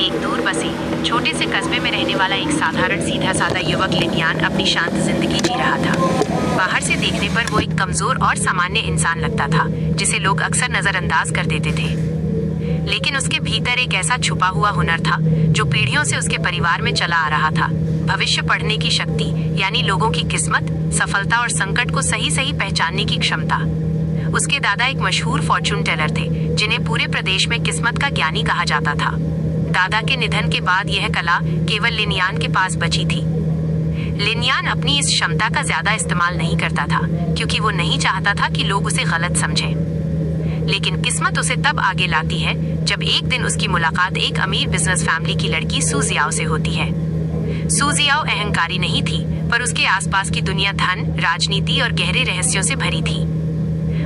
एक दूर बसे छोटे से कस्बे में रहने वाला एक साधारण सीधा साधा युवक लिनयान अपनी शांत जिंदगी जी रहा था। बाहर से देखने पर वो एक कमजोर और सामान्य इंसान लगता था जिसे लोग अक्सर नजरअंदाज कर देते थे, लेकिन उसके भीतर एक ऐसा छुपा हुआ हुनर था जो पीढ़ियों से उसके परिवार में चला आ रहा था। भविष्य पढ़ने की शक्ति, यानी लोगों की किस्मत, सफलता और संकट को सही सही पहचानने की क्षमता। उसके दादा एक मशहूर फॉर्चून टेलर थे जिन्हें पूरे प्रदेश में किस्मत का ज्ञानी कहा जाता था। दादा के निधन के बाद यह कला केवल लिनयान के पास बची थी। लिनयान अपनी इस क्षमता का ज्यादा इस्तेमाल नहीं करता था क्योंकि वो नहीं चाहता था कि लोग उसे गलत समझें। लेकिन किस्मत उसे तब आगे लाती है जब एक दिन उसकी मुलाकात एक अमीर बिजनेस फैमिली की लड़की सू जियाओ से होती है। सू जियाओ अहंकारी नहीं थी, पर उसके आसपास की दुनिया धन, राजनीति और गहरे रहस्यों से भरी थी।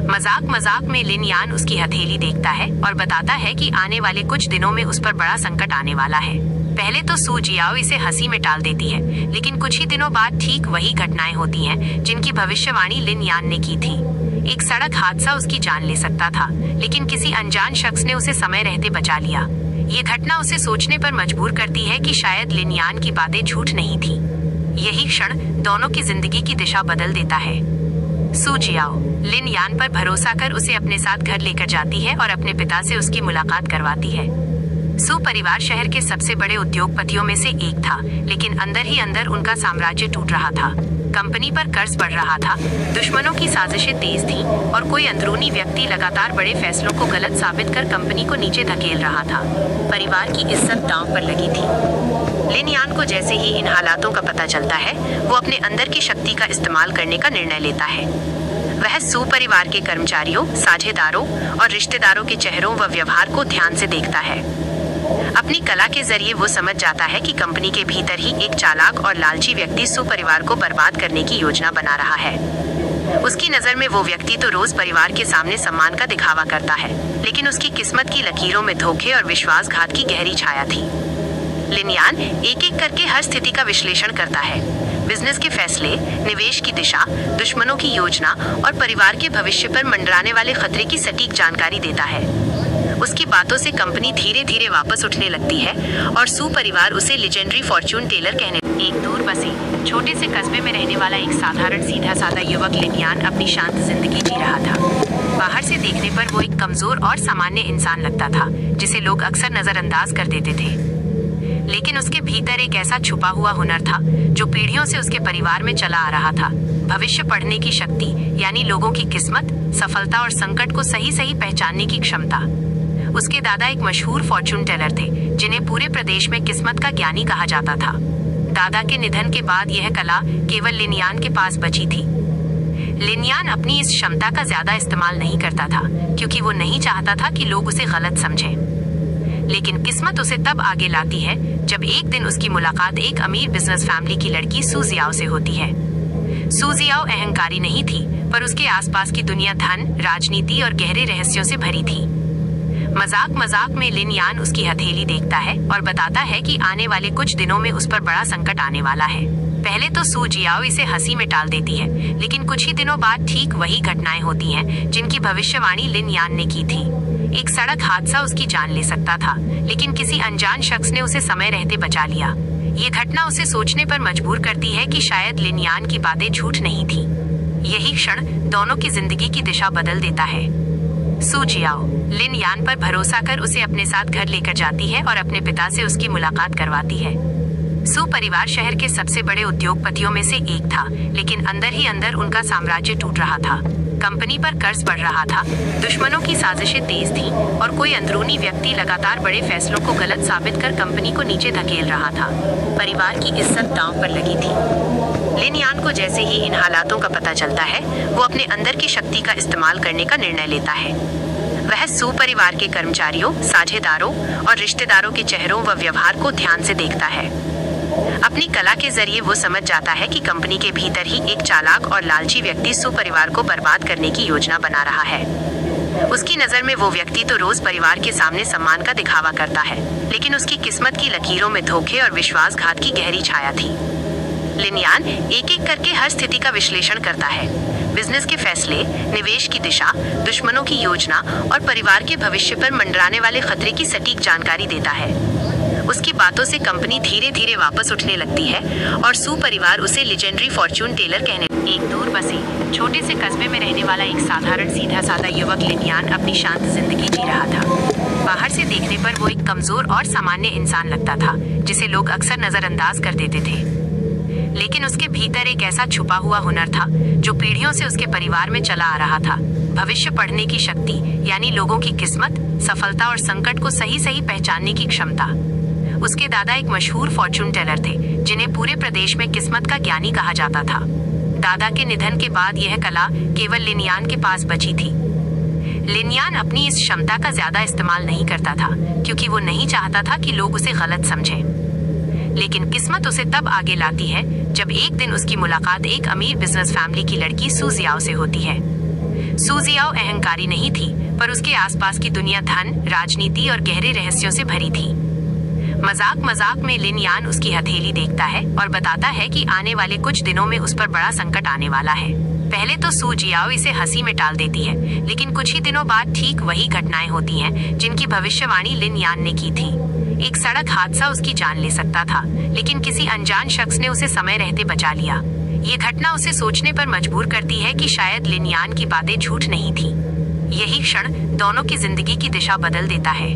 मजाक मजाक में लिनयान उसकी हथेली देखता है और बताता है कि आने वाले कुछ दिनों में उस पर बड़ा संकट आने वाला है। पहले तो सू जियाओ इसे हंसी में टाल देती है, लेकिन कुछ ही दिनों बाद ठीक वही घटनाएं होती हैं जिनकी भविष्यवाणी लिनयान ने की थी। एक सड़क हादसा उसकी जान ले सकता था, लेकिन किसी अनजान शख्स ने उसे समय रहते बचा लिया। ये घटना उसे सोचने पर मजबूर करती है कि शायद लिनयान की बातें झूठ नहीं थी। यही क्षण दोनों की जिंदगी की दिशा बदल देता है। सू जियाओ लिनयान पर भरोसा कर उसे अपने साथ घर लेकर जाती है और अपने पिता से उसकी मुलाकात करवाती है। सू परिवार शहर के सबसे बड़े उद्योगपतियों में से एक था, लेकिन अंदर ही अंदर उनका साम्राज्य टूट रहा था। कंपनी पर कर्ज बढ़ रहा था, दुश्मनों की साजिशें तेज थीं और कोई अंदरूनी व्यक्ति लगातार बड़े फैसलों को गलत साबित कर कंपनी को नीचे धकेल रहा था। परिवार की इज्जत दांव पर लगी थी। लिनयान को जैसे ही इन हालातों का पता चलता है, वो अपने अंदर की शक्ति का इस्तेमाल करने का निर्णय लेता है। वह सू परिवार के कर्मचारियों, साझेदारों और रिश्तेदारों के चेहरों व व्यवहार को ध्यान से देखता है। अपनी कला के जरिए वो समझ जाता है कि कंपनी के भीतर ही एक चालाक और लालची व्यक्ति सू परिवार को बर्बाद करने की योजना बना रहा है। उसकी नजर में वो व्यक्ति तो रोज परिवार के सामने सम्मान का दिखावा करता है, लेकिन उसकी किस्मत की लकीरों में धोखे और विश्वासघात की गहरी छाया थी। लिनयान एक एक करके हर स्थिति का विश्लेषण करता है। बिजनेस के फैसले, निवेश की दिशा, दुश्मनों की योजना और परिवार के भविष्य पर मंडराने वाले खतरे की सटीक जानकारी देता है। उसकी बातों से कंपनी धीरे धीरे वापस उठने लगती है और सू परिवार उसे लेजेंडरी फॉर्चून टेलर कहने। एक दूर बसे छोटे से कस्बे में रहने वाला एक साधारण सीधा साधा युवक लिनयान अपनी शांत जिंदगी जी रहा था। बाहर से देखने पर वो एक कमजोर और सामान्य इंसान लगता था जिसे लोग अक्सर नजरअंदाज कर देते थे, लेकिन उसके भीतर एक ऐसा छुपा हुआ हुनर था जो पीढ़ियों से उसके परिवार में चला आ रहा था। भविष्य पढ़ने की शक्ति, यानी लोगों की किस्मत, सफलता और संकट को सही सही पहचानने की क्षमता। उसके दादा एक मशहूर फॉर्चून टेलर थे जिन्हें पूरे प्रदेश में किस्मत का ज्ञानी कहा जाता था। दादा के निधन के बाद यह कला केवल लिनयान के पास बची थी। लिनयान अपनी इस क्षमता का ज्यादा इस्तेमाल नहीं करता था क्योंकि वो नहीं चाहता था कि लोग उसे गलत समझें। लेकिन किस्मत उसे तब आगे लाती है जब एक दिन उसकी मुलाकात एक अमीर बिजनेस फैमिली की लड़की सू जियाओ से होती है। सू जियाओ अहंकारी नहीं थी, पर उसके आसपास की दुनिया धन, राजनीति और गहरे रहस्यों से भरी थी। मजाक मजाक में लिनयान उसकी हथेली देखता है और बताता है कि आने वाले कुछ दिनों में उस पर बड़ा संकट आने वाला है। पहले तो सू जियाओ इसे हंसी में टाल देती है, लेकिन कुछ ही दिनों बाद ठीक वही घटनाएं होती हैं जिनकी भविष्यवाणी लिनयान ने की थी। एक सड़क हादसा उसकी जान ले सकता था, लेकिन किसी अनजान शख्स ने उसे समय रहते बचा लिया। ये घटना उसे सोचने पर मजबूर करती है कि शायद लिनयान की बातें झूठ नहीं थी। यही क्षण दोनों की जिंदगी की दिशा बदल देता है। सू जियाओ लिनयान पर भरोसा कर उसे अपने साथ घर लेकर जाती है और अपने पिता से उसकी मुलाकात करवाती है। सू परिवार शहर के सबसे बड़े उद्योगपतियों में से एक था, लेकिन अंदर ही अंदर उनका साम्राज्य टूट रहा था। कंपनी पर कर्ज बढ़ रहा था, दुश्मनों की साजिशें तेज थीं और कोई अंदरूनी व्यक्ति लगातार बड़े फैसलों को गलत साबित कर कंपनी को नीचे धकेल रहा था। परिवार की इज्जत दांव पर लगी थी। लिनयान को जैसे ही इन हालातों का पता चलता है, वो अपने अंदर की शक्ति का इस्तेमाल करने का निर्णय लेता है। वह सू परिवार के कर्मचारियों, साझेदारों और रिश्तेदारों के चेहरों व व्यवहार को ध्यान से देखता है। अपनी कला के जरिए वो समझ जाता है कि कंपनी के भीतर ही एक चालाक और लालची व्यक्ति सू परिवार को बर्बाद करने की योजना बना रहा है। उसकी नजर में वो व्यक्ति तो रोज परिवार के सामने सम्मान का दिखावा करता है, लेकिन उसकी किस्मत की लकीरों में धोखे और विश्वासघात की गहरी छाया थी। लिनयान एक एक करके हर स्थिति का विश्लेषण करता है। बिजनेस के फैसले, निवेश की दिशा, दुश्मनों की योजना और परिवार के भविष्य पर मंडराने वाले खतरे की सटीक जानकारी देता है। उसकी बातों से कंपनी धीरे धीरे वापस उठने लगती है और सू परिवार उसे लेजेंडरी फॉर्चून टेलर कहने। एक दूर बसे छोटे से कस्बे में रहने वाला एक साधारण सीधा साधा युवक लिनियान अपनी शांत जिंदगी जी रहा था। बाहर से देखने पर वो एक कमजोर और सामान्य इंसान लगता था जिसे लोग अक्सर नजरअंदाज कर देते थे, लेकिन उसके भीतर एक ऐसा छुपा हुआ हुनर था जो पीढ़ियों से उसके परिवार में चला आ रहा था। भविष्य पढ़ने की शक्ति, यानी लोगों की किस्मत, सफलता और संकट को सही सही पहचानने की क्षमता। उसके दादा एक मशहूर फॉर्चून टेलर थे जिन्हें पूरे प्रदेश में किस्मत का ज्ञानी कहा जाता था। दादा के निधन के बाद यह कला केवल लिनियान के पास बची थी। लिनियान अपनी इस क्षमता का ज्यादा इस्तेमाल नहीं करता था क्योंकि वो नहीं चाहता था कि लोग उसे गलत समझें। लेकिन किस्मत उसे तब आगे लाती है जब एक दिन उसकी मुलाकात एक अमीर बिजनेस फैमिली की लड़की सू जियाओ से होती है। सू जियाओ अहंकारी नहीं थी, पर उसके आसपास की दुनिया धन, राजनीति और गहरे रहस्यों से भरी थी। मजाक मजाक में लिनियान उसकी हथेली देखता है और बताता है कि आने वाले कुछ दिनों में उस पर बड़ा संकट आने वाला है। पहले तो सू जियाओ इसे हंसी में टाल देती है, लेकिन कुछ ही दिनों बाद ठीक वही घटनाएं होती हैं जिनकी भविष्यवाणी लिनियान ने की थी। एक सड़क हादसा उसकी जान ले सकता था, लेकिन किसी अनजान शख्स ने उसे समय रहते बचा लिया। ये घटना उसे सोचने पर मजबूर करती है कि शायद लिनियान की बातें झूठ नहीं थी। यही क्षण दोनों की जिंदगी की दिशा बदल देता है।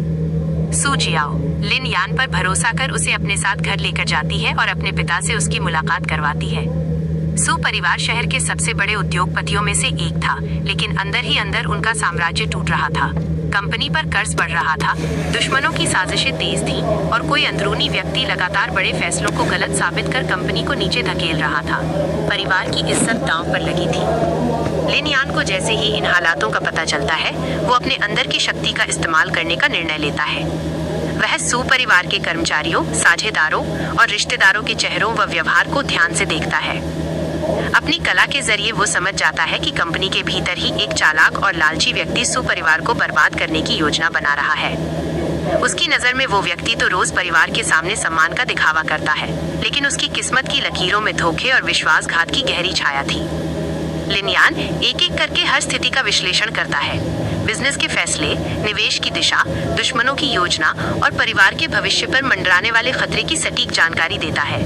सू जियाओ लिनियान पर भरोसा कर उसे अपने साथ घर लेकर जाती है और अपने पिता से उसकी मुलाकात करवाती है। सू परिवार शहर के सबसे बड़े उद्योगपतियों में से एक था, लेकिन अंदर ही अंदर उनका साम्राज्य टूट रहा था। कंपनी पर कर्ज बढ़ रहा था, दुश्मनों की साजिशें तेज थीं और कोई अंदरूनी व्यक्ति लगातार बड़े फैसलों को गलत साबित कर कंपनी को नीचे धकेल रहा था। परिवार की इज्जत दांव पर लगी थी। लिनियान को जैसे ही इन हालातों का पता चलता है, वो अपने अंदर की शक्ति का इस्तेमाल करने का निर्णय लेता है। वह सू परिवार के कर्मचारियों, साझेदारों और रिश्तेदारों के चेहरों व व्यवहार को ध्यान से देखता है। अपनी कला के जरिए वो समझ जाता है कि कंपनी के भीतर ही एक चालाक और लालची व्यक्ति सू परिवार को बर्बाद करने की योजना बना रहा है। उसकी नजर में वो व्यक्ति तो रोज परिवार के सामने सम्मान का दिखावा करता है, लेकिन उसकी किस्मत की लकीरों में धोखे और विश्वासघात की गहरी छाया थी। लिनियान एक एक करके हर स्थिति का विश्लेषण करता है। बिजनेस के फैसले, निवेश की दिशा, दुश्मनों की योजना और परिवार के भविष्य पर मंडराने वाले खतरे की सटीक जानकारी देता है।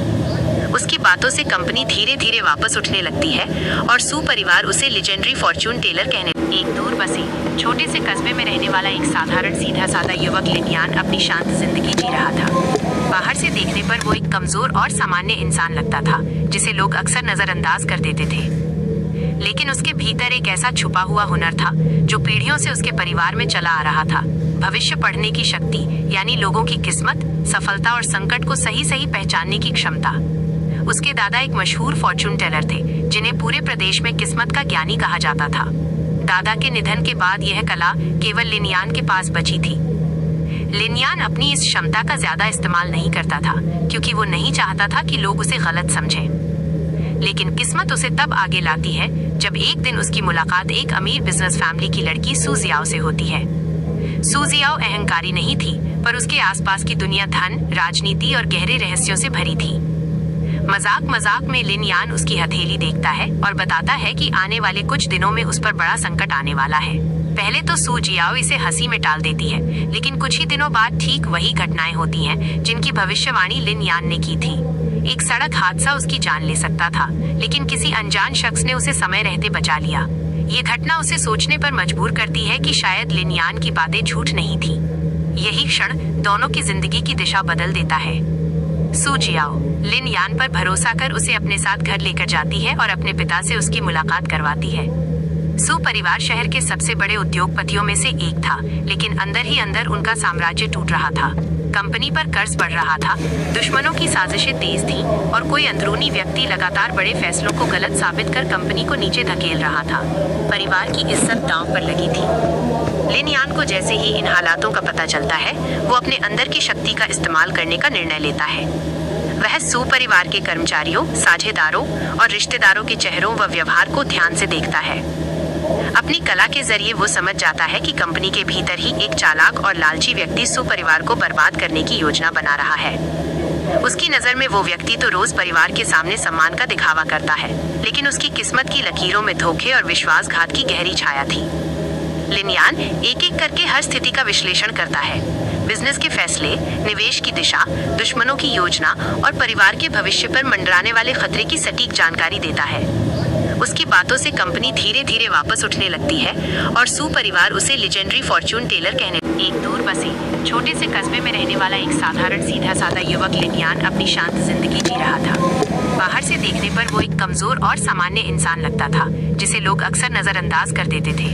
उसकी बातों से कंपनी धीरे धीरे वापस उठने लगती है और सू परिवार उसे लेजेंडरी फॉर्चून टेलर कहने। एक दूर बसे छोटे से कस्बे में रहने वाला एक साधारण सीधा साधा युवक लिनियान अपनी शांत जिंदगी जी रहा था। बाहर से देखने पर वो एक कमजोर और सामान्य इंसान लगता था जिसे लोग अक्सर नजरअंदाज कर देते थे, लेकिन उसके भीतर एक ऐसा छुपा हुआ हुनर था जो पीढ़ियों से उसके परिवार में चला आ रहा था। भविष्य पढ़ने की शक्ति, यानी लोगों की किस्मत, सफलता और संकट को सही सही पहचानने की क्षमता। उसके दादा एक मशहूर फॉर्चून टेलर थे जिन्हें पूरे प्रदेश में किस्मत का ज्ञानी कहा जाता था। दादा के निधन के बाद यह कला केवल लिनियान के पास बची थी। लिनियान अपनी इस क्षमता का ज्यादा इस्तेमाल नहीं करता था क्योंकि वो नहीं चाहता था कि लोग उसे गलत समझें। लेकिन किस्मत उसे तब आगे लाती है जब एक दिन उसकी मुलाकात एक अमीर बिजनेस फैमिली की लड़की सू जियाओ से होती है। सू जियाओ अहंकारी नहीं थी, पर उसके आसपास की दुनिया धन, राजनीति और गहरे रहस्यों से भरी थी। मजाक मजाक में लिनियान उसकी हथेली देखता है और बताता है कि आने वाले कुछ दिनों में उस पर बड़ा संकट आने वाला है। पहले तो सू जियाओ इसे हंसी में टाल देती है, लेकिन कुछ ही दिनों बाद ठीक वही घटनाएं होती हैं जिनकी भविष्यवाणी लिनियान ने की थी। एक सड़क हादसा उसकी जान ले सकता था, लेकिन किसी अनजान शख्स ने उसे समय रहते बचा लिया। ये घटना उसे सोचने पर मजबूर करती है कि शायद लिनियान की बातें झूठ नहीं थी। यही क्षण दोनों की जिंदगी की दिशा बदल देता है। सू जियाओ लिनियान पर भरोसा कर उसे अपने साथ घर लेकर जाती है और अपने पिता से उसकी मुलाकात करवाती है। सू परिवार शहर के सबसे बड़े उद्योगपतियों में से एक था, लेकिन अंदर ही अंदर उनका साम्राज्य टूट रहा था। कंपनी पर कर्ज बढ़ रहा था, दुश्मनों की साजिशें तेज थीं और कोई अंदरूनी व्यक्ति लगातार बड़े फैसलों को गलत साबित कर कंपनी को नीचे धकेल रहा था। परिवार की इज्जत दांव पर लगी थी। लिनियान को जैसे ही इन हालातों का पता चलता है, वो अपने अंदर की शक्ति का इस्तेमाल करने का निर्णय लेता है। वह सू परिवार के कर्मचारियों, साझेदारों और रिश्तेदारों के चेहरों व व्यवहार को ध्यान से देखता है। अपनी कला के जरिए वो समझ जाता है कि कंपनी के भीतर ही एक चालाक और लालची व्यक्ति सू परिवार को बर्बाद करने की योजना बना रहा है। उसकी नजर में वो व्यक्ति तो रोज परिवार के सामने सम्मान का दिखावा करता है, लेकिन उसकी किस्मत की लकीरों में धोखे और विश्वासघात की गहरी छाया थी। लिनियान एक एक करके हर स्थिति का विश्लेषण करता है। बिजनेस के फैसले, निवेश की दिशा, दुश्मनों की योजना और परिवार के भविष्य पर मंडराने वाले खतरे की सटीक जानकारी देता है। उसकी बातों से कंपनी धीरे धीरे वापस उठने लगती है और सू परिवार उसे लेजेंडरी फॉर्च्यून टेलर कहने। एक दूर बसे छोटे से कस्बे में रहने वाला एक साधारण सीधा साधा युवक लिनियान अपनी शांत जिंदगी जी रहा था। बाहर से देखने पर वो एक कमजोर और सामान्य इंसान लगता था, जिसे लोग अक्सर नजरअंदाज कर देते थे।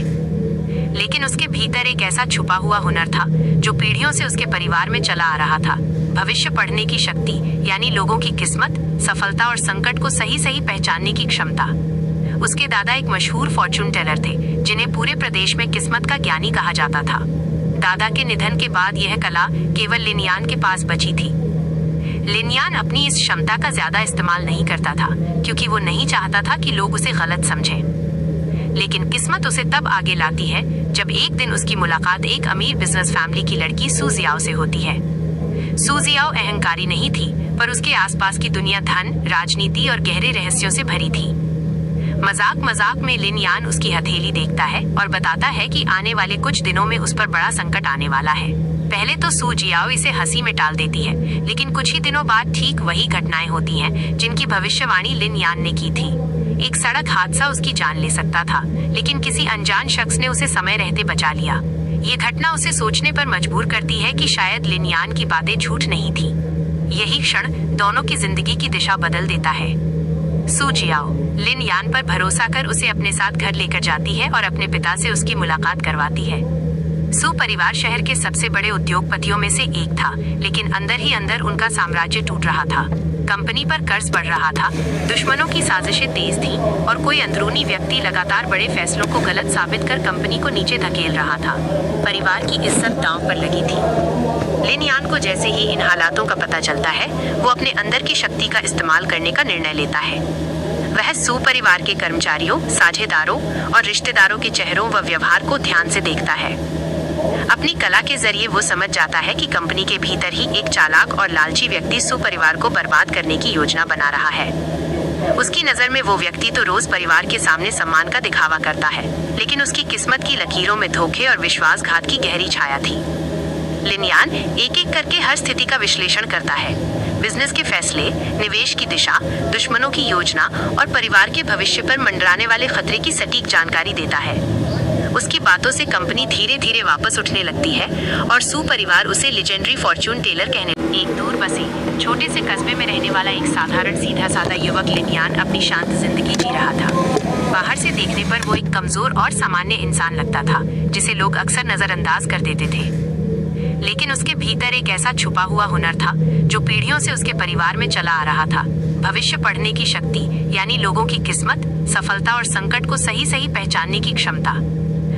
लेकिन उसके भीतर एक ऐसा छुपा हुआ हुनर था जो पीढ़ियों से उसके परिवार में चला आ रहा था। भविष्य पढ़ने की शक्ति, यानी लोगों की किस्मत, सफलता और संकट को सही सही पहचानने की क्षमता। उसके दादा एक मशहूर फॉर्च्यून टेलर थे, जिन्हें पूरे प्रदेश में किस्मत का ज्ञानी कहा जाता था। दादा के निधन के बाद यह कला केवल लिनियान के पास बची थी। लिनियान अपनी इस क्षमता का ज्यादा इस्तेमाल नहीं करता था, क्योंकि वो नहीं चाहता था कि लोग उसे गलत समझें। लेकिन किस्मत उसे तब आगे लाती है जब एक दिन उसकी मुलाकात एक अमीर बिजनेस फैमिली की लड़की सू जियाओ से होती है। सू जियाओ अहंकारी नहीं थी, पर उसके आसपास की दुनिया धन, राजनीति और गहरे रहस्यों से भरी थी। मजाक मजाक में लिनियान उसकी हथेली देखता है और बताता है कि आने वाले कुछ दिनों में उस पर बड़ा संकट आने वाला है। पहले तो सू जियाओ इसे हंसी में टाल देती है, लेकिन कुछ ही दिनों बाद ठीक वही घटनाएं होती हैं जिनकी भविष्यवाणी लिनियान ने की थी। एक सड़क हादसा उसकी जान ले सकता था, लेकिन किसी अनजान शख्स ने उसे समय रहते बचा लिया। ये घटना उसे सोचने पर मजबूर करती है कि शायद लिनियान की बातें झूठ नहीं थी। यही क्षण दोनों की जिंदगी की दिशा बदल देता है। सू जियाओ लिनियान पर भरोसा कर उसे अपने साथ घर लेकर जाती है और अपने पिता से उसकी मुलाकात करवाती है। सू परिवार शहर के सबसे बड़े उद्योगपतियों में से एक था, लेकिन अंदर ही अंदर उनका साम्राज्य टूट रहा था। कंपनी पर कर्ज बढ़ रहा था, दुश्मनों की साजिशें तेज थीं और कोई अंदरूनी व्यक्ति लगातार बड़े फैसलों को गलत साबित कर कंपनी को नीचे धकेल रहा था। परिवार की इज्जत दांव पर लगी थी। लिनियान को जैसे ही इन हालातों का पता चलता है, वो अपने अंदर की शक्ति का इस्तेमाल करने का निर्णय लेता है। वह सू परिवार के कर्मचारियों, साझेदारों और रिश्तेदारों के चेहरों व व्यवहार को ध्यान से देखता है। अपनी कला के जरिए वो समझ जाता है कि कंपनी के भीतर ही एक चालाक और लालची व्यक्ति सू परिवार को बर्बाद करने की योजना बना रहा है। उसकी नजर में वो व्यक्ति तो रोज परिवार के सामने सम्मान का दिखावा करता है, लेकिन उसकी किस्मत की लकीरों में धोखे और विश्वासघात की गहरी छाया थी। लिनियान एक एक करके हर स्थिति का विश्लेषण करता है। बिजनेस के फैसले, निवेश की दिशा, दुश्मनों की योजना और परिवार के भविष्य पर मंडराने वाले खतरे की सटीक जानकारी देता है। उसकी बातों से कंपनी धीरे धीरे वापस उठने लगती है और सू परिवार उसे लेजेंडरी फॉर्च्यून टेलर कहने। एक दूर बसे छोटे से कस्बे में रहने वाला एक साधारण सीधा साधा युवक लिनियान अपनी शांत जिंदगी जी रहा था। बाहर से देखने पर वो एक कमजोर और सामान्य इंसान लगता था, जिसे लोग अक्सर नजरअंदाज कर देते थे। लेकिन उसके भीतर एक ऐसा छुपा हुआ हुनर था जो पीढ़ियों से उसके परिवार में चला आ रहा था। भविष्य पढ़ने की शक्ति, यानी लोगों की किस्मत, सफलता और संकट को सही सही पहचानने की क्षमता।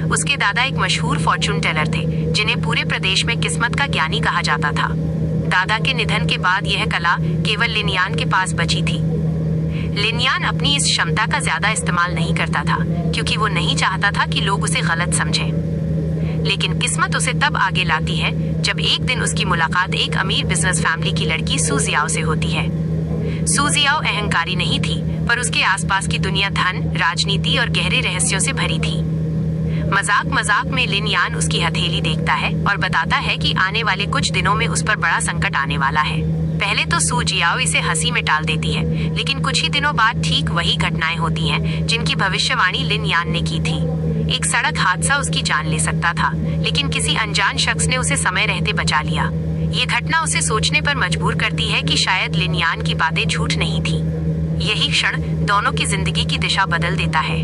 उसके दादा एक मशहूर फॉर्च्यून टेलर थे, जिन्हें पूरे प्रदेश में किस्मत का ज्ञानी कहा जाता था। दादा के निधन के बाद यह कला केवल लिनियान के पास बची थी। लिनियान अपनी इस क्षमता का ज्यादा इस्तेमाल नहीं करता था, क्योंकि वो नहीं चाहता था कि लोग उसे गलत समझें। लेकिन किस्मत उसे तब आगे लाती है जब एक दिन उसकी मुलाकात एक अमीर बिजनेस फैमिली की लड़की सू जियाओ से होती है। सू जियाओ अहंकारी नहीं थी, पर उसके आसपास की दुनिया धन, राजनीति और गहरे रहस्यों से भरी थी। मजाक मजाक में लिनियान उसकी हथेली देखता है और बताता है कि आने वाले कुछ दिनों में उस पर बड़ा संकट आने वाला है। पहले तो सू जियाओ इसे हंसी में टाल देती है, लेकिन कुछ ही दिनों बाद ठीक वही घटनाएं होती हैं जिनकी भविष्यवाणी लिनियान ने की थी। एक सड़क हादसा उसकी जान ले सकता था, लेकिन किसी अनजान शख्स ने उसे समय रहते बचा लिया। ये घटना उसे सोचने पर मजबूर करती है कि शायद लिनियान की बातें झूठ नहीं थी। यही क्षण दोनों की जिंदगी की दिशा बदल देता है।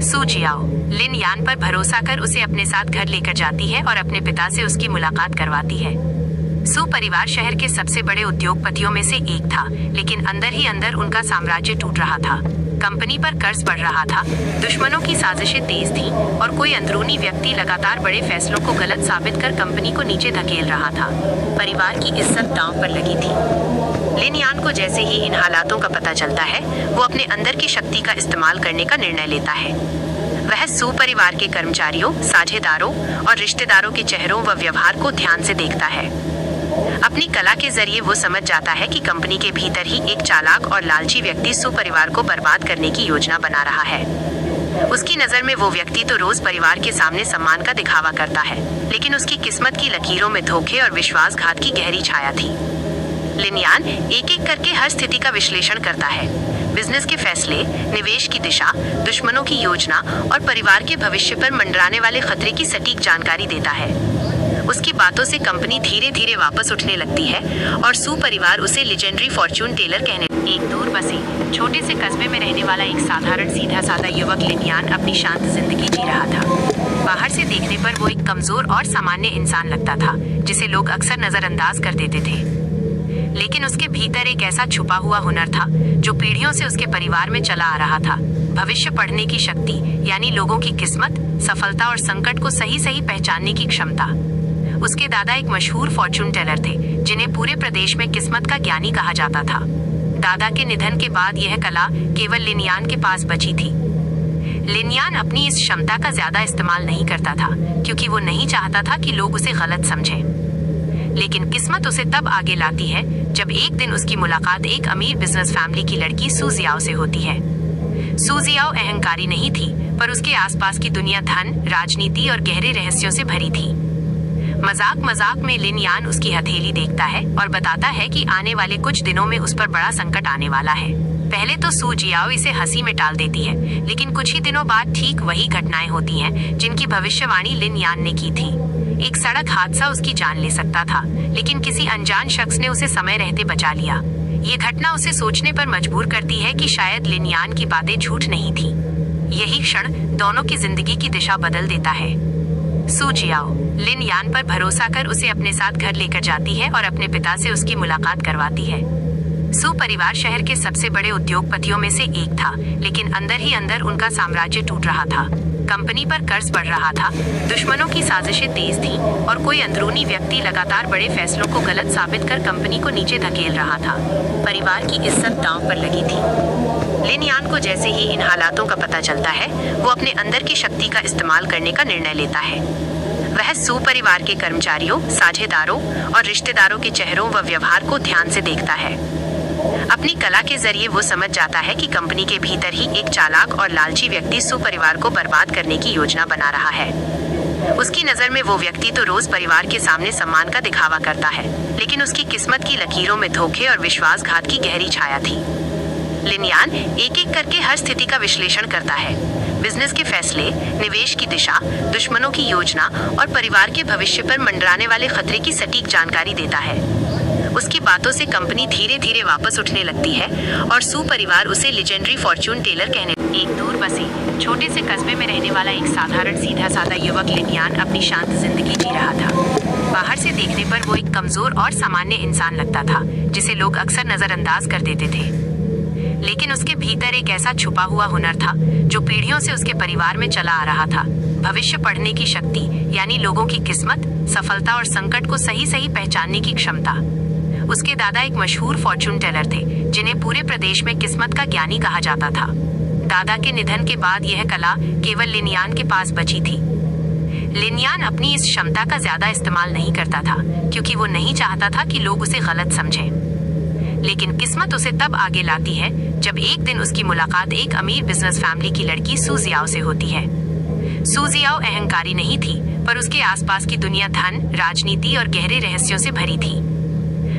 सू जियाओ लिनियान पर भरोसा कर उसे अपने साथ घर लेकर जाती है और अपने पिता से उसकी मुलाकात करवाती है। सू परिवार शहर के सबसे बड़े उद्योगपतियों में से एक था, लेकिन अंदर ही अंदर उनका साम्राज्य टूट रहा था। कंपनी पर कर्ज बढ़ रहा था, दुश्मनों की साजिशें तेज थीं और कोई अंदरूनी व्यक्ति लगातार बड़े फैसलों को गलत साबित कर कंपनी को नीचे धकेल रहा था। परिवार की इज्जत दांव पर लगी थी। लिनियान को जैसे ही इन हालातों का पता चलता है, वो अपने अंदर की शक्ति का इस्तेमाल करने का निर्णय लेता है। वह सू परिवार के कर्मचारियों, साझेदारों और रिश्तेदारों के चेहरों व व्यवहार को ध्यान से देखता है। अपनी कला के जरिए वो समझ जाता है कि कंपनी के भीतर ही एक चालाक और लालची व्यक्ति सू परिवार को बर्बाद करने की योजना बना रहा है। उसकी नजर में वो व्यक्ति तो रोज परिवार के सामने सम्मान का दिखावा करता है, लेकिन उसकी किस्मत की लकीरों में धोखे और विश्वासघात की गहरी छाया थी। लिनयान एक एक करके हर स्थिति का विश्लेषण करता है, बिजनेस के फैसले, निवेश की दिशा, दुश्मनों की योजना और परिवार के भविष्य पर मंडराने वाले खतरे की सटीक जानकारी देता है। उसकी बातों से कंपनी धीरे धीरे वापस उठने लगती है और सू परिवार उसे लेजेंडरी फॉर्च्यून टेलर कहने। एक दूर बसे छोटे से कस्बे में रहने वाला एक साधारण सीधा साधा युवक लिनयान अपनी शांत जिंदगी जी रहा था। बाहर से देखने पर वो एक कमजोर और सामान्य इंसान लगता था, जिसे लोग अक्सर नजरअंदाज कर देते थे। लेकिन उसके भीतर एक ऐसा छुपा हुआ हुनर था जो पीढ़ियों से उसके परिवार में चला आ रहा था। भविष्य पढ़ने की शक्ति, यानी लोगों की किस्मत, सफलता और संकट को सही सही पहचानने की क्षमता। उसके दादा एक मशहूर फॉर्च्यून टेलर थे, जिन्हें पूरे प्रदेश में किस्मत का ज्ञानी कहा जाता था। दादा के निधन के बाद यह कला केवल लिनयान के पास बची थी। लिनयान अपनी इस क्षमता का ज्यादा इस्तेमाल नहीं करता था, क्योंकि वो नहीं चाहता था कि लोग उसे गलत समझें। लेकिन किस्मत उसे तब आगे लाती है जब एक दिन उसकी मुलाकात एक अमीर बिजनेस फैमिली की लड़की सू जियाओ से होती है। सू जियाओ अहंकारी नहीं थी, पर उसके आसपास की दुनिया धन, राजनीति और गहरे रहस्यों से भरी थी। मजाक मजाक में लिनयान उसकी हथेली देखता है और बताता है कि आने वाले कुछ दिनों में उस पर बड़ा संकट आने वाला है। पहले तो सू जियाओ इसे हंसी में टाल देती है, लेकिन कुछ ही दिनों बाद ठीक वही घटनाएं होती हैं जिनकी भविष्यवाणी लिनयान ने की थी। एक सड़क हादसा उसकी जान ले सकता था, लेकिन किसी अनजान शख्स ने उसे समय रहते बचा लिया। ये घटना उसे सोचने पर मजबूर करती है कि शायद लिनयान की बातें झूठ नहीं थी। यही क्षण दोनों की जिंदगी की दिशा बदल देता है। सू जियाओ लिनयान पर भरोसा कर उसे अपने साथ घर लेकर जाती है और अपने पिता से उसकी मुलाकात करवाती है। सू परिवार शहर के सबसे बड़े उद्योगपतियों में से एक था, लेकिन अंदर ही अंदर उनका साम्राज्य टूट रहा था। कंपनी पर कर्ज बढ़ रहा था, दुश्मनों की साजिशें तेज थीं और कोई अंदरूनी व्यक्ति लगातार बड़े फैसलों को गलत साबित कर कंपनी को नीचे धकेल रहा था। परिवार की इज्जत दांव पर लगी थी। लिनयान को जैसे ही इन हालातों का पता चलता है, वो अपने अंदर की शक्ति का इस्तेमाल करने का निर्णय लेता है। वह सू परिवार के कर्मचारियों, साझेदारों और रिश्तेदारों के चेहरों व व्यवहार को ध्यान से देखता है। अपनी कला के जरिए वो समझ जाता है कि कंपनी के भीतर ही एक चालाक और लालची व्यक्ति सू परिवार को बर्बाद करने की योजना बना रहा है। उसकी नजर में वो व्यक्ति तो रोज परिवार के सामने सम्मान का दिखावा करता है, लेकिन उसकी किस्मत की लकीरों में धोखे और विश्वासघात की गहरी छाया थी। लिनयान एक एक करके हर स्थिति का विश्लेषण करता है, बिजनेस के फैसले, निवेश की दिशा, दुश्मनों की योजना और परिवार के भविष्य पर मंडराने वाले खतरे की सटीक जानकारी देता है। उसकी बातों से कंपनी धीरे धीरे वापस उठने लगती है और सू परिवार उसे लेजेंडरी फॉर्च्यून टेलर कहने। एक दूर बसे छोटे से कस्बे में रहने वाला एक साधारण सीधा साधा युवक लिनयान अपनी शांत जिंदगी जी रहा था। बाहर से देखने पर वो एक कमजोर और सामान्य इंसान लगता था, जिसे लोग अक्सर नजरअंदाज कर देते थे। लेकिन उसके भीतर एक ऐसा छुपा हुआ हुनर था जो पीढ़ियों से उसके परिवार में चला आ रहा था। भविष्य पढ़ने की शक्ति, यानी लोगों की किस्मत, सफलता और संकट को सही सही पहचानने की क्षमता। उसके दादा एक मशहूर फॉर्च्यून टेलर थे, जिन्हें पूरे प्रदेश में किस्मत का ज्ञानी कहा जाता था। दादा के निधन के बाद यह कला केवल लिनयान के पास बची थी। लिनयान अपनी इस क्षमता का ज्यादा इस्तेमाल नहीं करता था, क्योंकि वो नहीं चाहता था कि लोग उसे गलत समझें। लेकिन किस्मत उसे तब आगे लाती है जब एक दिन उसकी मुलाकात एक अमीर बिजनेस फैमिली की लड़की सू जियाओ से होती है। सू जियाओ अहंकारी नहीं थी, पर उसके आसपास की दुनिया धन, राजनीति और गहरे रहस्यों से भरी थी।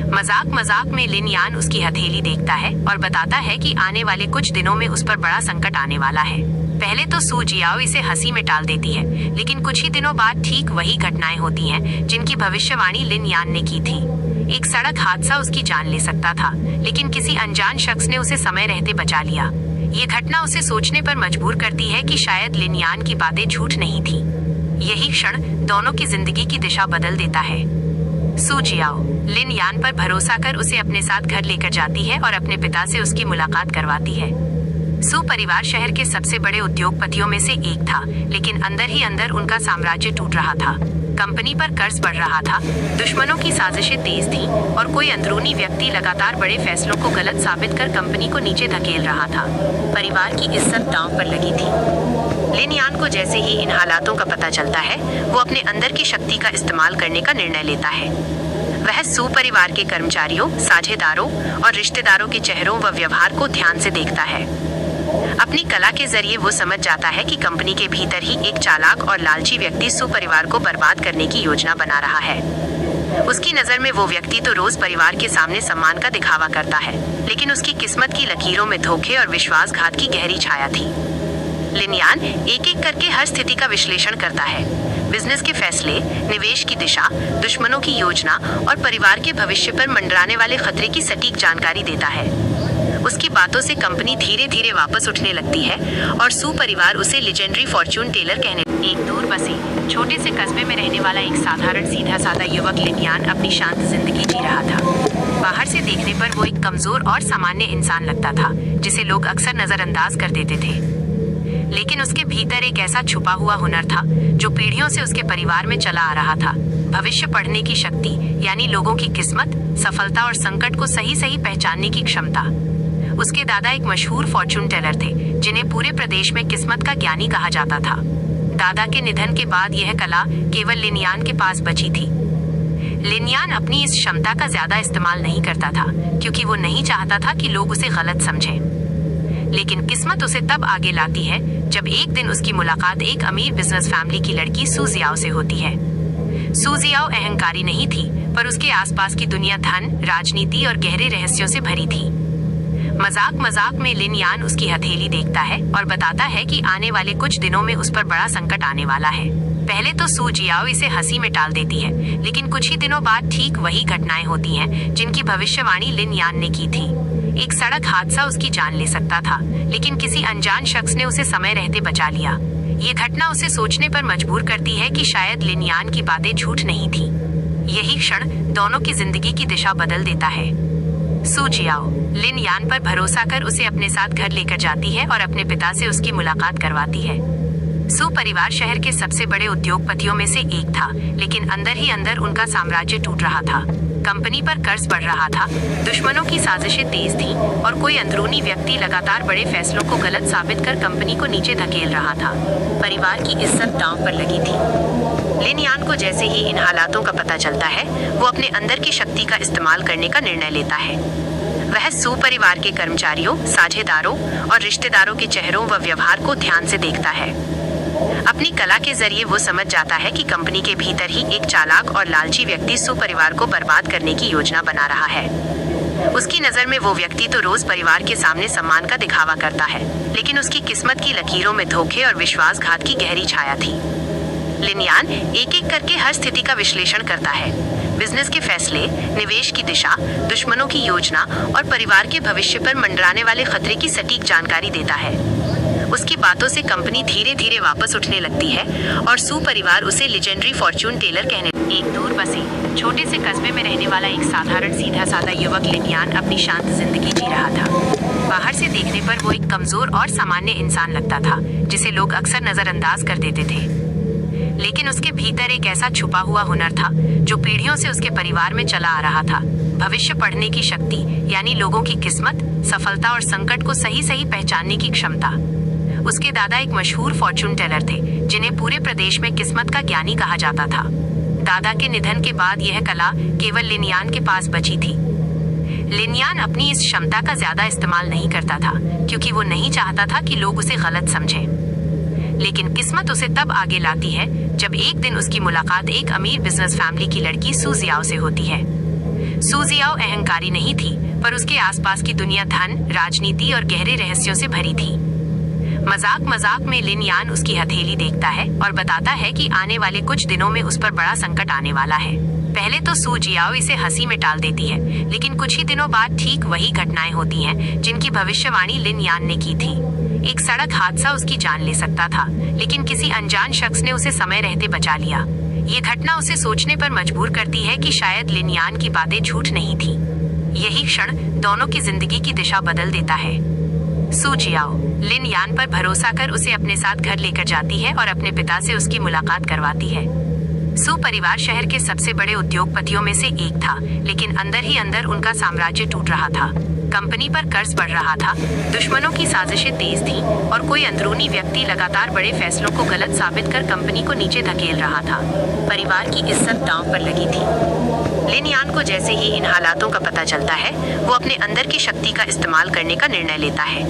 मजाक मजाक में लिनयान उसकी हथेली देखता है और बताता है कि आने वाले कुछ दिनों में उस पर बड़ा संकट आने वाला है। पहले तो सू जियाओ इसे हंसी में टाल देती है, लेकिन कुछ ही दिनों बाद ठीक वही घटनाएं होती हैं जिनकी भविष्यवाणी लिनयान ने की थी। एक सड़क हादसा उसकी जान ले सकता था, लेकिन किसी अनजान शख्स ने उसे समय रहते बचा लिया। ये घटना उसे सोचने पर मजबूर करती है कि शायद लिनयान की बातें झूठ नहीं थी। यही क्षण दोनों की जिंदगी की दिशा बदल देता है। सू जियाओ लिनयान पर भरोसा कर उसे अपने साथ घर लेकर जाती है और अपने पिता से उसकी मुलाकात करवाती है। सू परिवार शहर के सबसे बड़े उद्योगपतियों में से एक था, लेकिन अंदर ही अंदर उनका साम्राज्य टूट रहा था। कंपनी पर कर्ज बढ़ रहा था, दुश्मनों की साजिशें तेज थीं और कोई अंदरूनी व्यक्ति लगातार बड़े फैसलों को गलत साबित कर कंपनी को नीचे धकेल रहा था। परिवार की इज्जत दांव पर लगी थी। लिनयान को जैसे ही इन हालातों का पता चलता है, वो अपने अंदर की शक्ति का इस्तेमाल करने का निर्णय लेता है। वह सू परिवार के कर्मचारियों, साझेदारों और रिश्तेदारों के चेहरों व व्यवहार को ध्यान से देखता है। अपनी कला के जरिए वो समझ जाता है कि कंपनी के भीतर ही एक चालाक और लालची व्यक्ति सू परिवार को बर्बाद करने की योजना बना रहा है। उसकी नजर में वो व्यक्ति तो रोज परिवार के सामने सम्मान का दिखावा करता है, लेकिन उसकी किस्मत की लकीरों में धोखे और विश्वासघात की गहरी छाया थी। लिनयान एक एक करके हर स्थिति का विश्लेषण करता है, बिजनेस के फैसले, निवेश की दिशा, दुश्मनों की योजना और परिवार के भविष्य पर मंडराने वाले खतरे की सटीक जानकारी देता है। उसकी बातों से कंपनी धीरे धीरे वापस उठने लगती है और सू परिवार उसे लेजेंडरी फॉर्चून टेलर कहने। एक दूर बसे छोटे से कस्बे में रहने वाला एक साधारण सीधा साधा युवक लिनयान अपनी शांत जिंदगी जी रहा था। बाहर से देखने पर वो एक कमजोर और सामान्य इंसान लगता था, जिसे लोग अक्सर नजरअंदाज कर देते थे। लेकिन उसके भीतर एक ऐसा छुपा हुआ हुनर था जो पीढ़ियों से उसके परिवार में चला आ रहा था। भविष्य पढ़ने की शक्ति, यानी लोगों की किस्मत, सफलता और संकट को सही सही पहचानने की क्षमता। उसके दादा एक मशहूर फॉर्चून टेलर थे, जिन्हें पूरे प्रदेश में किस्मत का ज्ञानी कहा जाता था। दादा के निधन के बाद यह कला केवल लिनयान के पास बची थी। लिनयान अपनी इस क्षमता का ज्यादा इस्तेमाल नहीं करता था, क्योंकि वो नहीं चाहता था कि लोग उसे गलत समझें। लेकिन किस्मत उसे तब आगे लाती है जब एक दिन उसकी मुलाकात एक अमीर बिजनेस फैमिली की लड़की सू जियाओ से होती है। सू जियाओ अहंकारी नहीं थी, पर उसके आसपास की दुनिया धन, राजनीति और गहरे रहस्यों से भरी थी। मजाक मजाक में लिनयान उसकी हथेली देखता है और बताता है कि आने वाले कुछ दिनों में उस पर बड़ा संकट आने वाला है। पहले तो सू जियाओ इसे हंसी में टाल देती है, लेकिन कुछ ही दिनों बाद ठीक वही घटनाएं होती हैं जिनकी भविष्यवाणी लिनयान ने की थी। एक सड़क हादसा उसकी जान ले सकता था, लेकिन किसी अनजान शख्स ने उसे समय रहते बचा लिया। ये घटना उसे सोचने पर मजबूर करती है कि शायद लिनयान की बातें झूठ नहीं थी। यही क्षण दोनों की जिंदगी की दिशा बदल देता है। सू जियाओ लिनयान पर भरोसा कर उसे अपने साथ घर लेकर जाती है और अपने पिता से उसकी मुलाकात करवाती है। सू परिवार शहर के सबसे बड़े उद्योगपतियों में से एक था, लेकिन अंदर ही अंदर उनका साम्राज्य टूट रहा था। कंपनी पर कर्ज बढ़ रहा था, दुश्मनों की साजिशें तेज थीं और कोई अंदरूनी व्यक्ति लगातार बड़े फैसलों को गलत साबित कर कंपनी को नीचे धकेल रहा था। परिवार की इज्जत दांव पर लगी थी। लिनयान को जैसे ही इन हालातों का पता चलता है, वो अपने अंदर की शक्ति का इस्तेमाल करने का निर्णय लेता है। वह सू परिवार के कर्मचारियों, साझेदारों और रिश्तेदारों के चेहरों व व्यवहार को ध्यान से देखता है। अपनी कला के जरिए वो समझ जाता है कि कंपनी के भीतर ही एक चालाक और लालची व्यक्ति सू परिवार को बर्बाद करने की योजना बना रहा है। उसकी नजर में वो व्यक्ति तो रोज परिवार के सामने सम्मान का दिखावा करता है, लेकिन उसकी किस्मत की लकीरों में धोखे और विश्वासघात की गहरी छाया थी। लिनयान एक एक करके हर स्थिति का विश्लेषण करता है, बिजनेस के फैसले, निवेश की दिशा, दुश्मनों की योजना और परिवार के भविष्य पर मंडराने वाले खतरे की सटीक जानकारी देता है। उसकी बातों से कंपनी धीरे धीरे वापस उठने लगती है और सू परिवार उसे लेजेंडरी फॉर्चून टेलर कहने। एक दूर बसे छोटे से कस्बे में रहने वाला एक साधारण सीधा साधा युवक लिनयान अपनी शांत जिंदगी जी रहा था। बाहर से देखने पर वो एक कमजोर और सामान्य इंसान लगता था, जिसे लोग अक्सर नजरअंदाज कर देते थे। लेकिन उसके भीतर एक ऐसा छुपा हुआ हुनर था जो पीढ़ियों से उसके परिवार में चला आ रहा था। भविष्य पढ़ने की शक्ति, यानी लोगों की किस्मत, सफलता और संकट को सही सही पहचानने की क्षमता। उसके दादा एक मशहूर फॉर्चून टेलर थे, जिन्हें पूरे प्रदेश में किस्मत का ज्ञानी कहा जाता था। दादा के निधन के बाद यह कला केवल लिनयान के पास बची थी। लिनयान अपनी इस क्षमता का ज्यादा इस्तेमाल नहीं करता था, क्योंकि वो नहीं चाहता था कि लोग उसे गलत समझें। लेकिन किस्मत उसे तब आगे लाती है जब एक दिन उसकी मुलाकात एक अमीर बिजनेस फैमिली की लड़की सू जियाओ से होती है। सू जियाओ अहंकारी नहीं थी, पर उसके आसपास की दुनिया धन, राजनीति और गहरे रहस्यों से भरी थी। मजाक मजाक में लिनयान उसकी हथेली देखता है और बताता है कि आने वाले कुछ दिनों में उस पर बड़ा संकट आने वाला है। पहले तो सू जियाओ इसे हंसी में टाल देती है, लेकिन कुछ ही दिनों बाद ठीक वही घटनाएं होती हैं जिनकी भविष्यवाणी लिनयान ने की थी। एक सड़क हादसा उसकी जान ले सकता था, लेकिन किसी अनजान शख्स ने उसे समय रहते बचा लिया। ये घटना उसे सोचने पर मजबूर करती है कि शायद लिनयान की बातें झूठ नहीं थी। यही क्षण दोनों की जिंदगी की दिशा बदल देता है। सू जियाओ लिनयान पर भरोसा कर उसे अपने साथ घर लेकर जाती है और अपने पिता से उसकी मुलाकात करवाती है। सू परिवार शहर के सबसे बड़े उद्योगपतियों में से एक था, लेकिन अंदर ही अंदर उनका साम्राज्य टूट रहा था। कंपनी पर कर्ज बढ़ रहा था, दुश्मनों की साजिशें तेज थीं और कोई अंदरूनी व्यक्ति लगातार बड़े फैसलों को गलत साबित कर कंपनी को नीचे धकेल रहा था। परिवार की इज्जत दांव पर लगी थी। लिनयान को जैसे ही इन हालातों का पता चलता है, वो अपने अंदर की शक्ति का इस्तेमाल करने का निर्णय लेता है।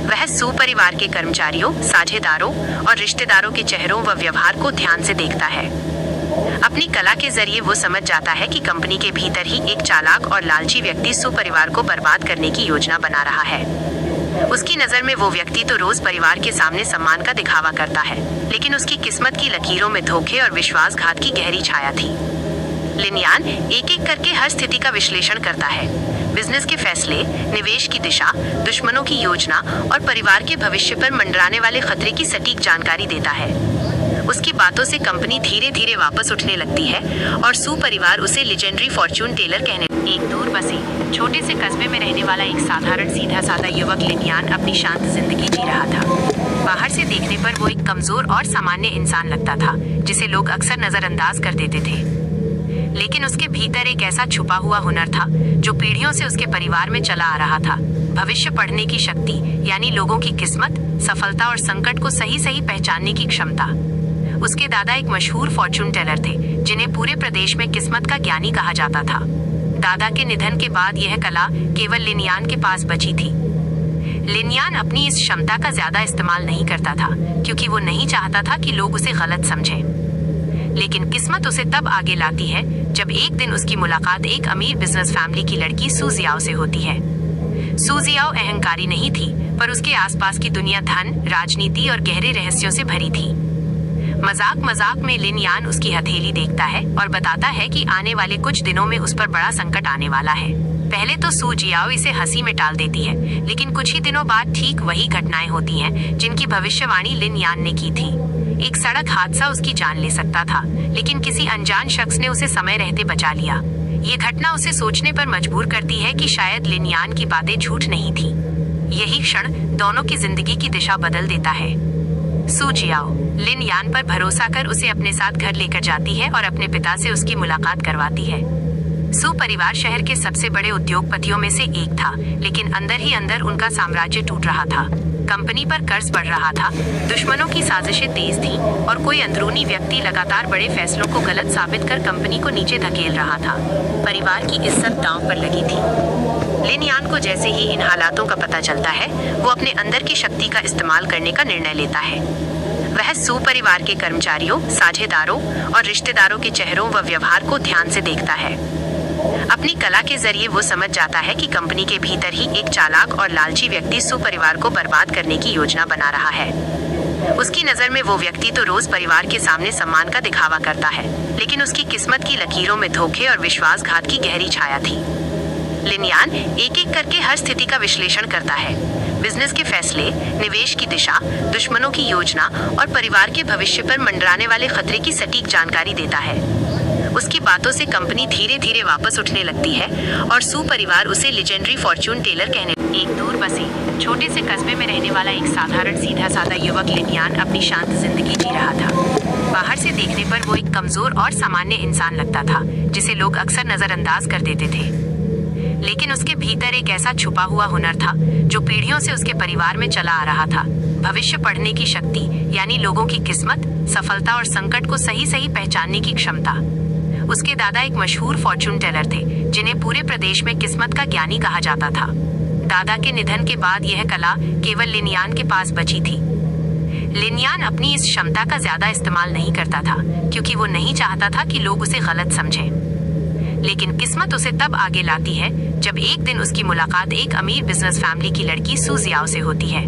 वह सू परिवार के कर्मचारियों, साझेदारों और रिश्तेदारों के चेहरों व व्यवहार को ध्यान से देखता है। अपनी कला के जरिए वो समझ जाता है कि कंपनी के भीतर ही एक चालाक और लालची व्यक्ति सू परिवार को बर्बाद करने की योजना बना रहा है। उसकी नजर में वो व्यक्ति तो रोज परिवार के सामने सम्मान का दिखावा करता है, लेकिन उसकी किस्मत की लकीरों में धोखे और विश्वासघात की गहरी छाया थी। लिनयान एक एक करके हर स्थिति का विश्लेषण करता है, बिजनेस के फैसले, निवेश की दिशा, दुश्मनों की योजना और परिवार के भविष्य पर मंडराने वाले खतरे की सटीक जानकारी देता है। उसकी बातों से कंपनी धीरे धीरे वापस उठने लगती है और सू परिवार उसे लेजेंडरी फॉर्च्यून टेलर कहने। एक दूर बसे छोटे से कस्बे में रहने वाला एक साधारण सीधा साधा युवक लिनयान अपनी शांत जिंदगी जी रहा था। बाहर से देखने पर वो एक कमजोर और सामान्य इंसान लगता था, जिसे लोग अक्सर नजरअंदाज कर देते थे। लेकिन उसके भीतर एक ऐसा छुपा हुआ हुनर था जो पीढ़ियों से उसके परिवार में चला आ रहा था। भविष्य पढ़ने की शक्ति, यानी लोगों की किस्मत, सफलता और संकट को सही सही पहचानने की क्षमता। उसके दादा एक मशहूर फॉर्च्यून टेलर थे, जिन्हें पूरे प्रदेश में किस्मत का ज्ञानी कहा जाता था। दादा के निधन के बाद यह कला केवल लिनयान के पास बची थी। लिनयान अपनी इस क्षमता का ज्यादा इस्तेमाल नहीं करता था, क्योंकि वो नहीं चाहता था कि लोग उसे गलत समझें। लेकिन किस्मत उसे तब आगे लाती है जब एक दिन उसकी मुलाकात एक अमीर बिजनेस फैमिली की लड़की सू जियाओ से होती है। सू जियाओ अहंकारी नहीं थी, पर उसके आसपास की दुनिया धन, राजनीति और गहरे रहस्यों से भरी थी। मजाक मजाक में लिनयान उसकी हथेली देखता है और बताता है कि आने वाले कुछ दिनों में उस पर बड़ा संकट आने वाला है। पहले तो सू जियाओ इसे हंसी में टाल देती है, लेकिन कुछ ही दिनों बाद ठीक वही घटनाएं होती हैं जिनकी भविष्यवाणी लिनयान ने की थी। एक सड़क हादसा उसकी जान ले सकता था, लेकिन किसी अनजान शख्स ने उसे समय रहते बचा लिया। ये घटना उसे सोचने पर मजबूर करती है कि शायद लिनयान की बातें झूठ नहीं थी। यही क्षण दोनों की जिंदगी की दिशा बदल देता है। सू जियाओ लिनयान पर भरोसा कर उसे अपने साथ घर लेकर जाती है और अपने पिता से उसकी मुलाकात करवाती है। सू परिवार शहर के सबसे बड़े उद्योगपतियों में से एक था, लेकिन अंदर ही अंदर उनका साम्राज्य टूट रहा था। कंपनी पर कर्ज बढ़ रहा था, दुश्मनों की साजिशें तेज थीं और कोई अंदरूनी व्यक्ति लगातार बड़े फैसलों को गलत साबित कर कंपनी को नीचे धकेल रहा था। परिवार की इज्जत दांव पर लगी थी। लिनयान को जैसे ही इन हालातों का पता चलता है, वो अपने अंदर की शक्ति का इस्तेमाल करने का निर्णय लेता है। वह सू परिवार के कर्मचारियों, साझेदारों और रिश्तेदारों के चेहरों व व्यवहार को ध्यान से देखता है। अपनी कला के जरिए वो समझ जाता है कि कंपनी के भीतर ही एक चालाक और लालची व्यक्ति सू परिवार को बर्बाद करने की योजना बना रहा है। उसकी नजर में वो व्यक्ति तो रोज परिवार के सामने सम्मान का दिखावा करता है, लेकिन उसकी किस्मत की लकीरों में धोखे और विश्वासघात की गहरी छाया थी। लिनयान एक एक करके हर स्थिति का विश्लेषण करता है, बिजनेस के फैसले, निवेश की दिशा, दुश्मनों की योजना और परिवार के भविष्य पर मंडराने वाले खतरे की सटीक जानकारी देता है। उसकी बातों से कंपनी धीरे धीरे वापस उठने लगती है और सू परिवार उसे लेजेंडरी फॉर्च्यून टेलर कहने। एक दूर बसे छोटे से कस्बे में रहने वाला एक साधारण सीधा साधा युवक लिनयान अपनी शांत जिंदगी जी रहा था। बाहर से देखने पर वो एक कमजोर और सामान्य इंसान लगता था, जिसे लोग अक्सर नजरअंदाज कर देते थे। लेकिन उसके भीतर एक ऐसा छुपा हुआ हुनर था जो पीढ़ियों से उसके परिवार में चला आ रहा था। भविष्य पढ़ने की शक्ति, यानी लोगों की किस्मत, सफलता और संकट को सही सही पहचानने की क्षमता। उसके दादा एक मशहूर फॉर्च्यून टेलर थे, जिन्हें पूरे प्रदेश में किस्मत का ज्ञानी कहा जाता था। दादा के निधन के बाद यह कला केवल लिनयान के पास बची थी। लिनयान अपनी इस क्षमता का ज्यादा इस्तेमाल नहीं करता था, क्योंकि वो नहीं चाहता था कि लोग उसे गलत समझें। लेकिन किस्मत उसे तब आगे लाती है जब एक दिन उसकी मुलाकात एक अमीर बिजनेस फैमिली की लड़की सू जियाओ से होती है।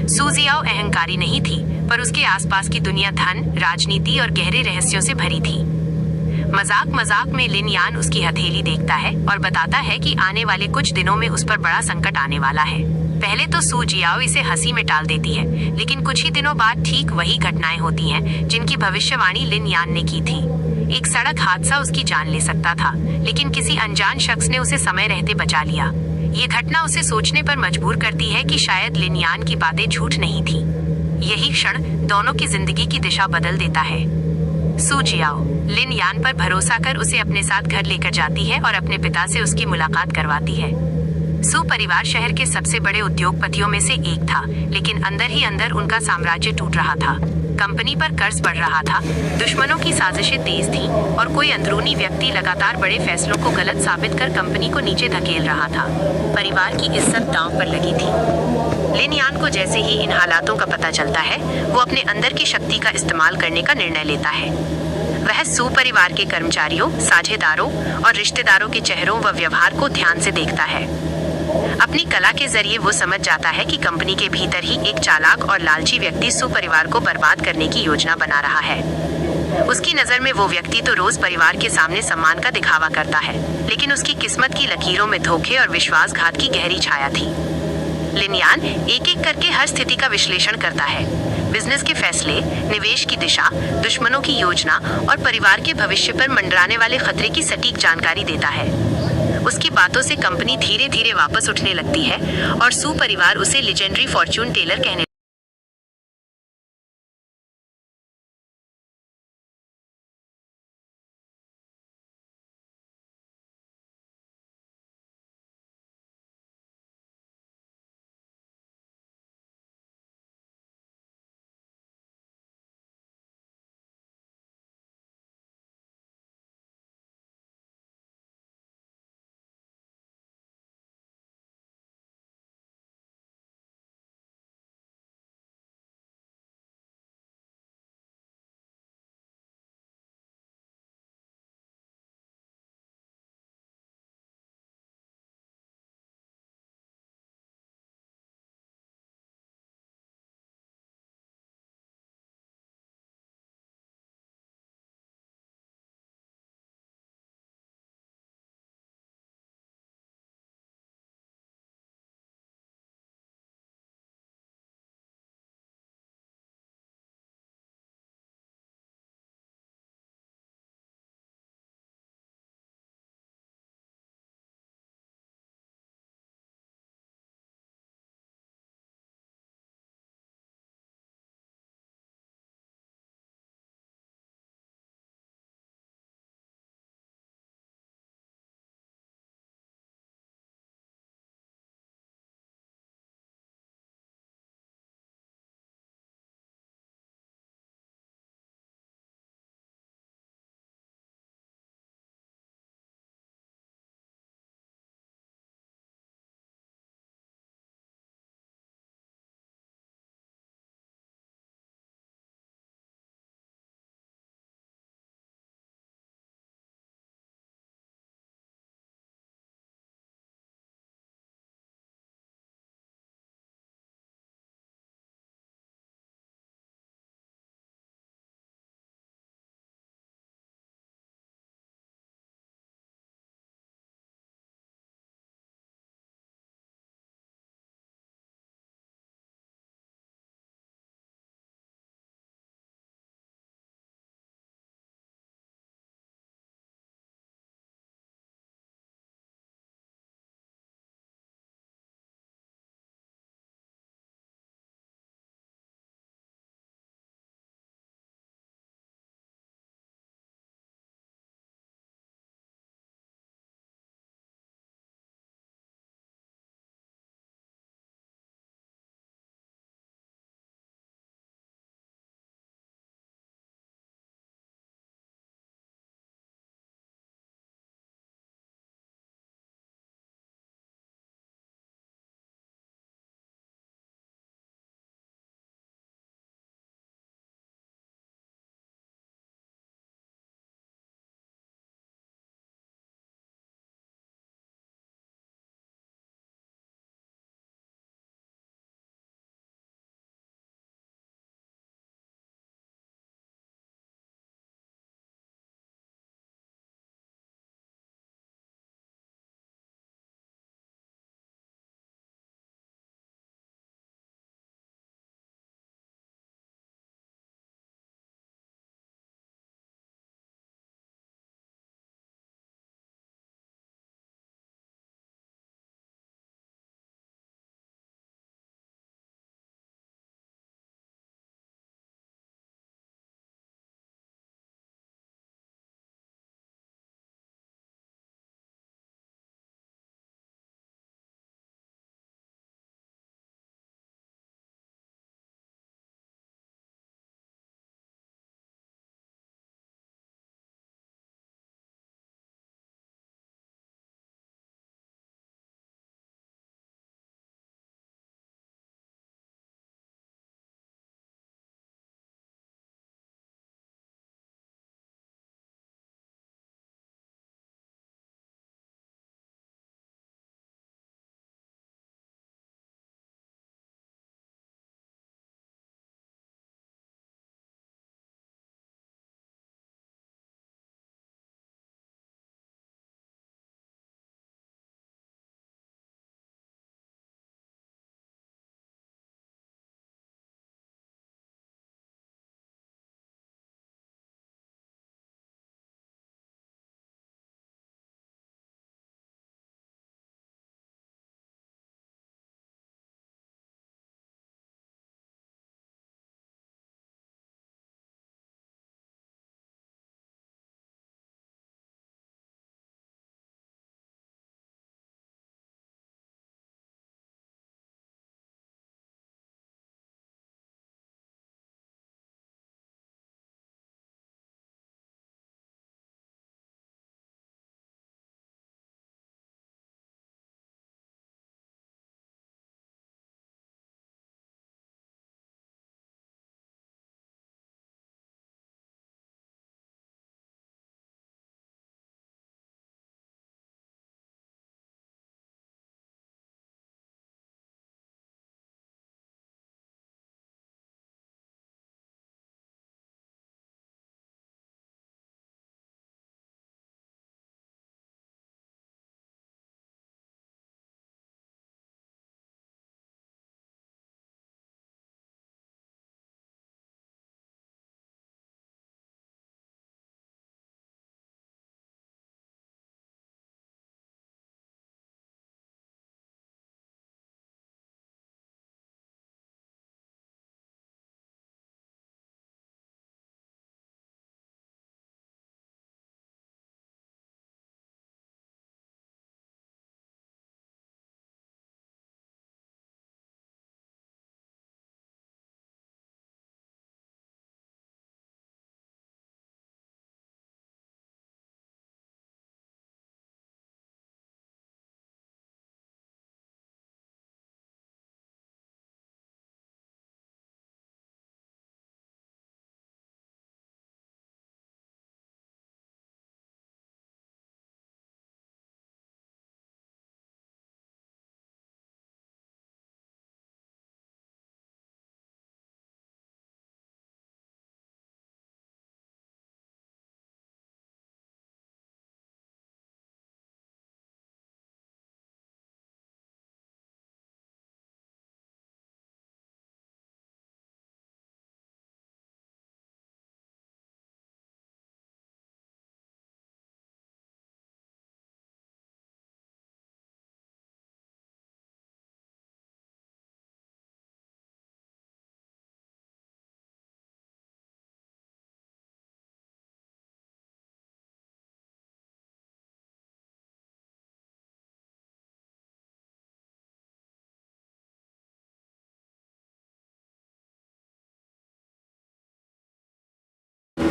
सू जियाओ अहंकारी नहीं थी, पर उसके आसपास की दुनिया धन, राजनीति और गहरे रहस्यों से भरी थी। मजाक मजाक में लिनयान उसकी हथेली देखता है और बताता है कि आने वाले कुछ दिनों में उस पर बड़ा संकट आने वाला है। पहले तो सू जियाओ इसे हंसी में टाल देती है, लेकिन कुछ ही दिनों बाद ठीक वही घटनाएं होती हैं जिनकी भविष्यवाणी लिनयान ने की थी। एक सड़क हादसा उसकी जान ले सकता था, लेकिन किसी अनजान शख्स ने उसे समय रहते बचा लिया। ये घटना उसे सोचने पर मजबूर करती है कि शायद लिनयान की बातें झूठ नहीं थी। यही क्षण दोनों की जिंदगी की दिशा बदल देता है। सू जियाओ लिनयान पर भरोसा कर उसे अपने साथ घर लेकर जाती है और अपने पिता से उसकी मुलाकात करवाती है। सू परिवार शहर के सबसे बड़े उद्योगपतियों में से एक था, लेकिन अंदर ही अंदर उनका साम्राज्य टूट रहा था। कंपनी पर कर्ज बढ़ रहा था, दुश्मनों की साजिशें तेज थीं और कोई अंदरूनी व्यक्ति लगातार बड़े फैसलों को गलत साबित कर कंपनी को नीचे धकेल रहा था। परिवार की इज्जत दांव पर लगी थी। लिन यान को जैसे ही इन हालातों का पता चलता है, वो अपने अंदर की शक्ति का इस्तेमाल करने का निर्णय लेता है। वह सू परिवार के कर्मचारियों, साझेदारों और रिश्तेदारों के चेहरों व व्यवहार को ध्यान से देखता है। अपनी कला के जरिए वो समझ जाता है कि कंपनी के भीतर ही एक चालाक और लालची व्यक्ति सू परिवार को बर्बाद करने की योजना बना रहा है। उसकी नजर में वो व्यक्ति तो रोज परिवार के सामने सम्मान का दिखावा करता है, लेकिन उसकी किस्मत की लकीरों में धोखे और विश्वासघात की गहरी छाया थी। लिन यान एक एक करके हर स्थिति का विश्लेषण करता है, बिजनेस के फैसले, निवेश की दिशा, दुश्मनों की योजना और परिवार के भविष्य पर मंडराने वाले खतरे की सटीक जानकारी देता है। उसकी बातों से कंपनी धीरे धीरे वापस उठने लगती है और सू परिवार उसे लेजेंडरी फॉर्च्यून टेलर कहने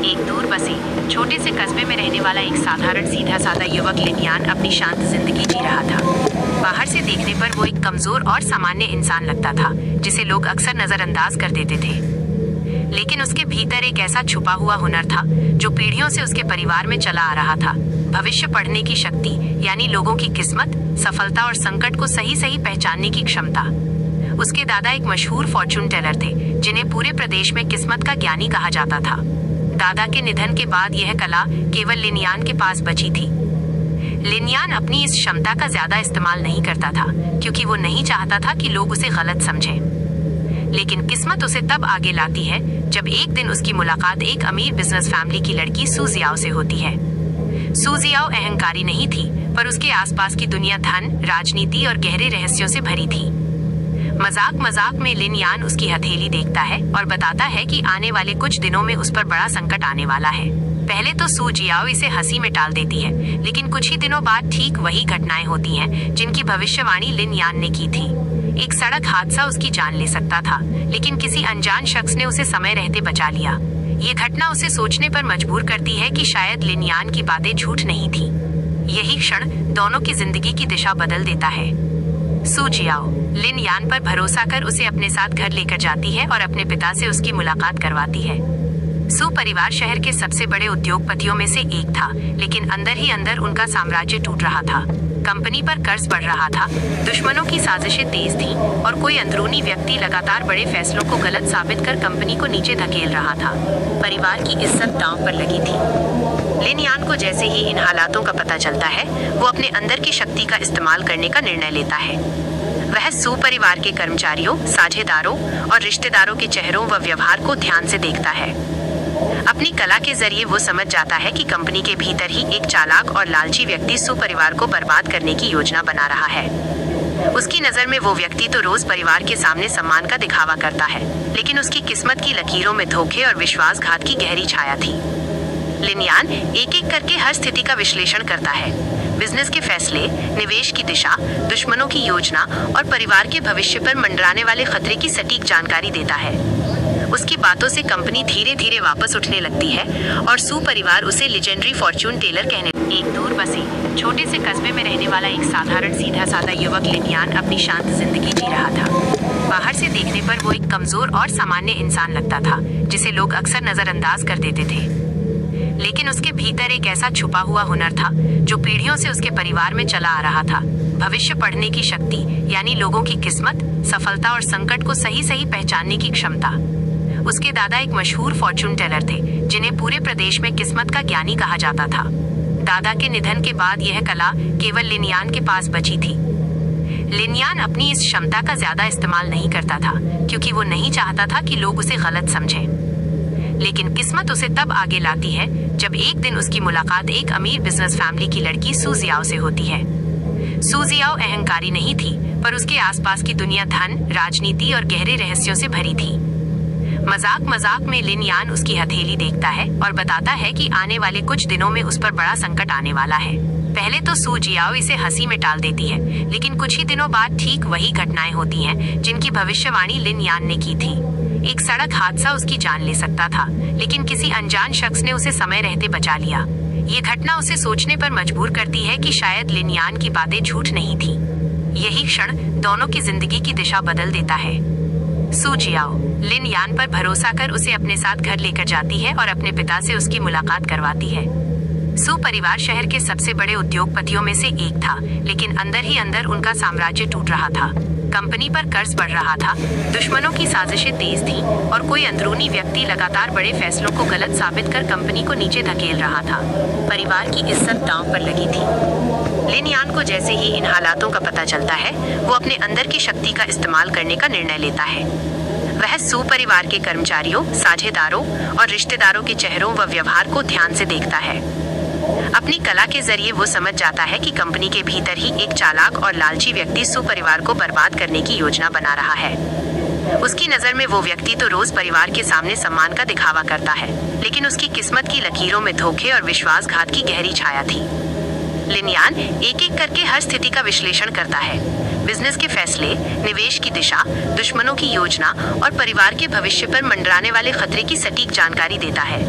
एक दूर बसे छोटे से कस्बे में रहने वाला एक साधारण सीधा साधा युवक लिनियान अपनी शांत जिंदगी जी रहा था। बाहर से देखने पर वो एक कमजोर और सामान्य इंसान लगता था, जिसे लोग अक्सर नजरअंदाज कर देते थे। लेकिन उसके भीतर एक ऐसा छुपा हुआ हुनर था जो पीढ़ियों से उसके परिवार में चला आ रहा था। भविष्य पढ़ने की शक्ति, यानी लोगों की किस्मत, सफलता और संकट को सही सही पहचानने की क्षमता। उसके दादा एक मशहूर फॉर्चून टेलर थे, जिन्हें पूरे प्रदेश में किस्मत का ज्ञानी कहा जाता था। दादा के निधन के बाद यह कला केवल लिनियान के पास बची थी। लिनियान अपनी इस क्षमता का ज्यादा इस्तेमाल नहीं करता था, क्योंकि वो नहीं चाहता था कि लोग उसे गलत समझें। लेकिन किस्मत उसे तब आगे लाती है जब एक दिन उसकी मुलाकात एक अमीर बिजनेस फैमिली की लड़की सू जियाओ से होती है। सू जियाओ अहंकारी नहीं थी, पर उसके आसपास की दुनिया धन, राजनीति और गहरे रहस्यों से भरी थी। मजाक मजाक में लिनियान उसकी हथेली देखता है और बताता है कि आने वाले कुछ दिनों में उस पर बड़ा संकट आने वाला है। पहले तो सू जियाओ इसे हंसी में टाल देती है, लेकिन कुछ ही दिनों बाद ठीक वही घटनाएं होती हैं जिनकी भविष्यवाणी लिनियान ने की थी। एक सड़क हादसा उसकी जान ले सकता था, लेकिन किसी अनजान शख्स ने उसे समय रहते बचा लिया। ये घटना उसे सोचने पर मजबूर करती है कि शायद लिनियान की बातें झूठ नहीं थी। यही क्षण दोनों की जिंदगी की दिशा बदल देता है। सू जियाओ लिनियान पर भरोसा कर उसे अपने साथ घर लेकर जाती है और अपने पिता से उसकी मुलाकात करवाती है। सू परिवार शहर के सबसे बड़े उद्योगपतियों में से एक था, लेकिन अंदर ही अंदर उनका साम्राज्य टूट रहा था। कंपनी पर कर्ज बढ़ रहा था, दुश्मनों की साजिशें तेज थीं और कोई अंदरूनी व्यक्ति लगातार बड़े फैसलों को गलत साबित कर कंपनी को नीचे धकेल रहा था। परिवार की इज्जत दांव पर लगी थी। लिनियान को जैसे ही इन हालातों का पता चलता है, वो अपने अंदर की शक्ति का इस्तेमाल करने का निर्णय लेता है। वह सू परिवार के कर्मचारियों, साझेदारों और रिश्तेदारों के चेहरों व व्यवहार को ध्यान से देखता है। अपनी कला के जरिए वो समझ जाता है कि कंपनी के भीतर ही एक चालाक और लालची व्यक्ति सू परिवार को बर्बाद करने की योजना बना रहा है। उसकी नजर में वो व्यक्ति तो रोज परिवार के सामने सम्मान का दिखावा करता है, लेकिन उसकी किस्मत की लकीरों में धोखे और विश्वासघात की गहरी छाया थी। लिनियान एक एक करके हर स्थिति का विश्लेषण करता है। बिजनेस के फैसले, निवेश की दिशा, दुश्मनों की योजना और परिवार के भविष्य पर मंडराने वाले खतरे की सटीक जानकारी देता है। उसकी बातों से कंपनी धीरे धीरे वापस उठने लगती है और सू परिवार उसे लेजेंडरी फॉर्चून टेलर कहने। एक दूर बसे छोटे से कस्बे में रहने वाला एक साधारण सीधा साधा युवक लिनियान अपनी शांत जिंदगी जी रहा था। बाहर से देखने पर वो एक कमजोर और सामान्य इंसान लगता था, जिसे लोग अक्सर नजरअंदाज कर देते थे। लेकिन उसके भीतर एक ऐसा छुपा हुआ हुनर था जो पीढ़ियों से उसके परिवार में चला आ रहा था। भविष्य पढ़ने की शक्ति, यानी लोगों की किस्मत, सफलता और संकट को सही सही पहचानने की क्षमता। उसके दादा एक मशहूर फॉर्चून टेलर थे, जिन्हें पूरे प्रदेश में किस्मत का ज्ञानी कहा जाता था। दादा के निधन के बाद यह कला केवल लिनियान के पास बची थी। लिनियान अपनी इस क्षमता का ज्यादा इस्तेमाल नहीं करता था, क्योंकि वो नहीं चाहता था कि लोग उसे गलत समझें। लेकिन किस्मत उसे तब आगे लाती है जब एक दिन उसकी मुलाकात एक अमीर बिजनेस फैमिली की लड़की सू जियाओ से होती है। सू जियाओ अहंकारी नहीं थी, पर उसके आसपास की दुनिया धन, राजनीति और गहरे रहस्यों से भरी थी। मजाक मजाक में लिनियान उसकी हथेली देखता है और बताता है कि आने वाले कुछ दिनों में उस पर बड़ा संकट आने वाला है। पहले तो सू जियाओ इसे हंसी में टाल देती है, लेकिन कुछ ही दिनों बाद ठीक वही घटनाएं होती हैं जिनकी भविष्यवाणी लिनियान ने की थी। एक सड़क हादसा उसकी जान ले सकता था, लेकिन किसी अनजान शख्स ने उसे समय रहते बचा लिया। ये घटना उसे सोचने पर मजबूर करती है कि शायद लिनियान की बातें झूठ नहीं थी। यही क्षण दोनों की जिंदगी की दिशा बदल देता है। सू जियाओ लिनियान पर भरोसा कर उसे अपने साथ घर लेकर जाती है और अपने पिता से उसकी मुलाकात करवाती है। सू परिवार शहर के सबसे बड़े उद्योगपतियों में से एक था, लेकिन अंदर ही अंदर उनका साम्राज्य टूट रहा था। कंपनी पर कर्ज बढ़ रहा था, दुश्मनों की साजिशें तेज थीं और कोई अंदरूनी व्यक्ति लगातार बड़े फैसलों को गलत साबित कर कंपनी को नीचे धकेल रहा था। परिवार की इज्जत दांव पर लगी थी। लिनियान को जैसे ही इन हालातों का पता चलता है, वो अपने अंदर की शक्ति का इस्तेमाल करने का निर्णय लेता है। वह सू परिवार के कर्मचारियों, साझेदारों और रिश्तेदारों के चेहरों व व्यवहार को ध्यान से देखता है। अपनी कला के जरिए वो समझ जाता है कि कंपनी के भीतर ही एक चालाक और लालची व्यक्ति सू परिवार को बर्बाद करने की योजना बना रहा है। उसकी नजर में वो व्यक्ति तो रोज परिवार के सामने सम्मान का दिखावा करता है, लेकिन उसकी किस्मत की लकीरों में धोखे और विश्वासघात की गहरी छाया थी। लिनियान एक एक करके हर स्थिति का विश्लेषण करता है। बिजनेस के फैसले, निवेश की दिशा, दुश्मनों की योजना और परिवार के भविष्य पर मंडराने वाले खतरे की सटीक जानकारी देता है।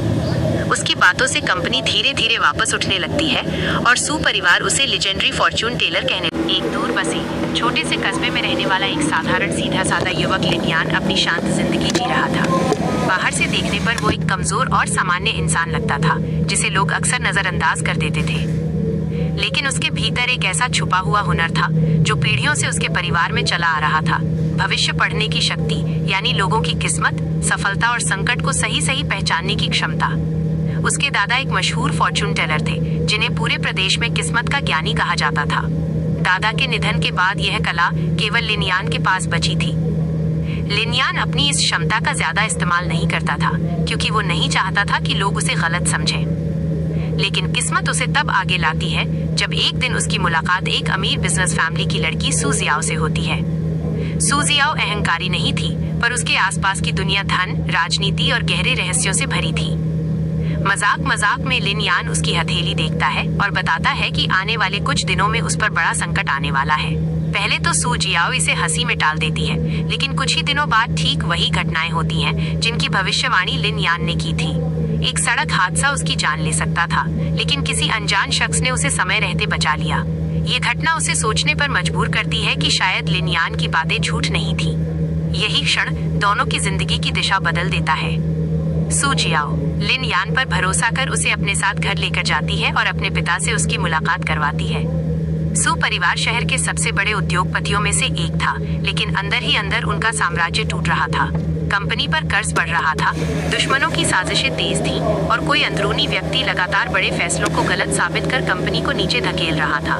उसकी बातों से कंपनी धीरे धीरे वापस उठने लगती है और सू परिवार उसे लेजेंडरी फॉर्च्यून टेलर कहने। एक दूर बसे छोटे से कस्बे में रहने वाला एक साधारण सीधा साधा युवक लिनियान अपनी शांत जिंदगी जी रहा था। बाहर से देखने पर वो एक कमजोर और सामान्य इंसान लगता था जिसे लोग अक्सर नजरअंदाज कर देते थे, लेकिन उसके भीतर एक ऐसा छुपा हुआ हुनर था जो पीढ़ियों से उसके परिवार में चला आ रहा था। भविष्य पढ़ने की शक्ति, यानी लोगों की किस्मत, सफलता और संकट को सही सही पहचानने की क्षमता। उसके दादा एक मशहूर फॉर्च्यून टेलर थे जिन्हें पूरे प्रदेश में किस्मत का ज्ञानी कहा जाता था। दादा के निधन के बाद यह कला केवल लिनियान के पास बची थी। लिनियान अपनी इस क्षमता का ज्यादा इस्तेमाल नहीं करता था क्योंकि वो नहीं चाहता था कि लोग उसे गलत समझें। लेकिन किस्मत उसे तब आगे लाती है जब एक दिन उसकी मुलाकात एक अमीर बिजनेस फैमिली की लड़की सू जियाओ से होती है। सू जियाओ अहंकारी नहीं थी, पर उसके आसपास की दुनिया धन, राजनीति और गहरे रहस्यों से भरी थी। मजाक मजाक में लिनियान उसकी हथेली देखता है और बताता है कि आने वाले कुछ दिनों में उस पर बड़ा संकट आने वाला है। पहले तो सू जियाओ इसे हंसी में टाल देती है, लेकिन कुछ ही दिनों बाद ठीक वही घटनाएं होती हैं जिनकी भविष्यवाणी लिनियान ने की थी। एक सड़क हादसा उसकी जान ले सकता था, लेकिन किसी अनजान शख्स ने उसे समय रहते बचा लिया। ये घटना उसे सोचने पर मजबूर करती है कि शायद लिनियान की बातें झूठ नहीं थी। यही क्षण दोनों की जिंदगी की दिशा बदल देता है। सू जियाओ लिनियान पर भरोसा कर उसे अपने साथ घर लेकर जाती है और अपने पिता से उसकी मुलाकात करवाती है। सू परिवार शहर के सबसे बड़े उद्योगपतियों में से एक था, लेकिन अंदर ही अंदर उनका साम्राज्य टूट रहा था। कंपनी पर कर्ज बढ़ रहा था, दुश्मनों की साजिशें तेज थीं और कोई अंदरूनी व्यक्ति लगातार बड़े फैसलों को गलत साबित कर कंपनी को नीचे धकेल रहा था।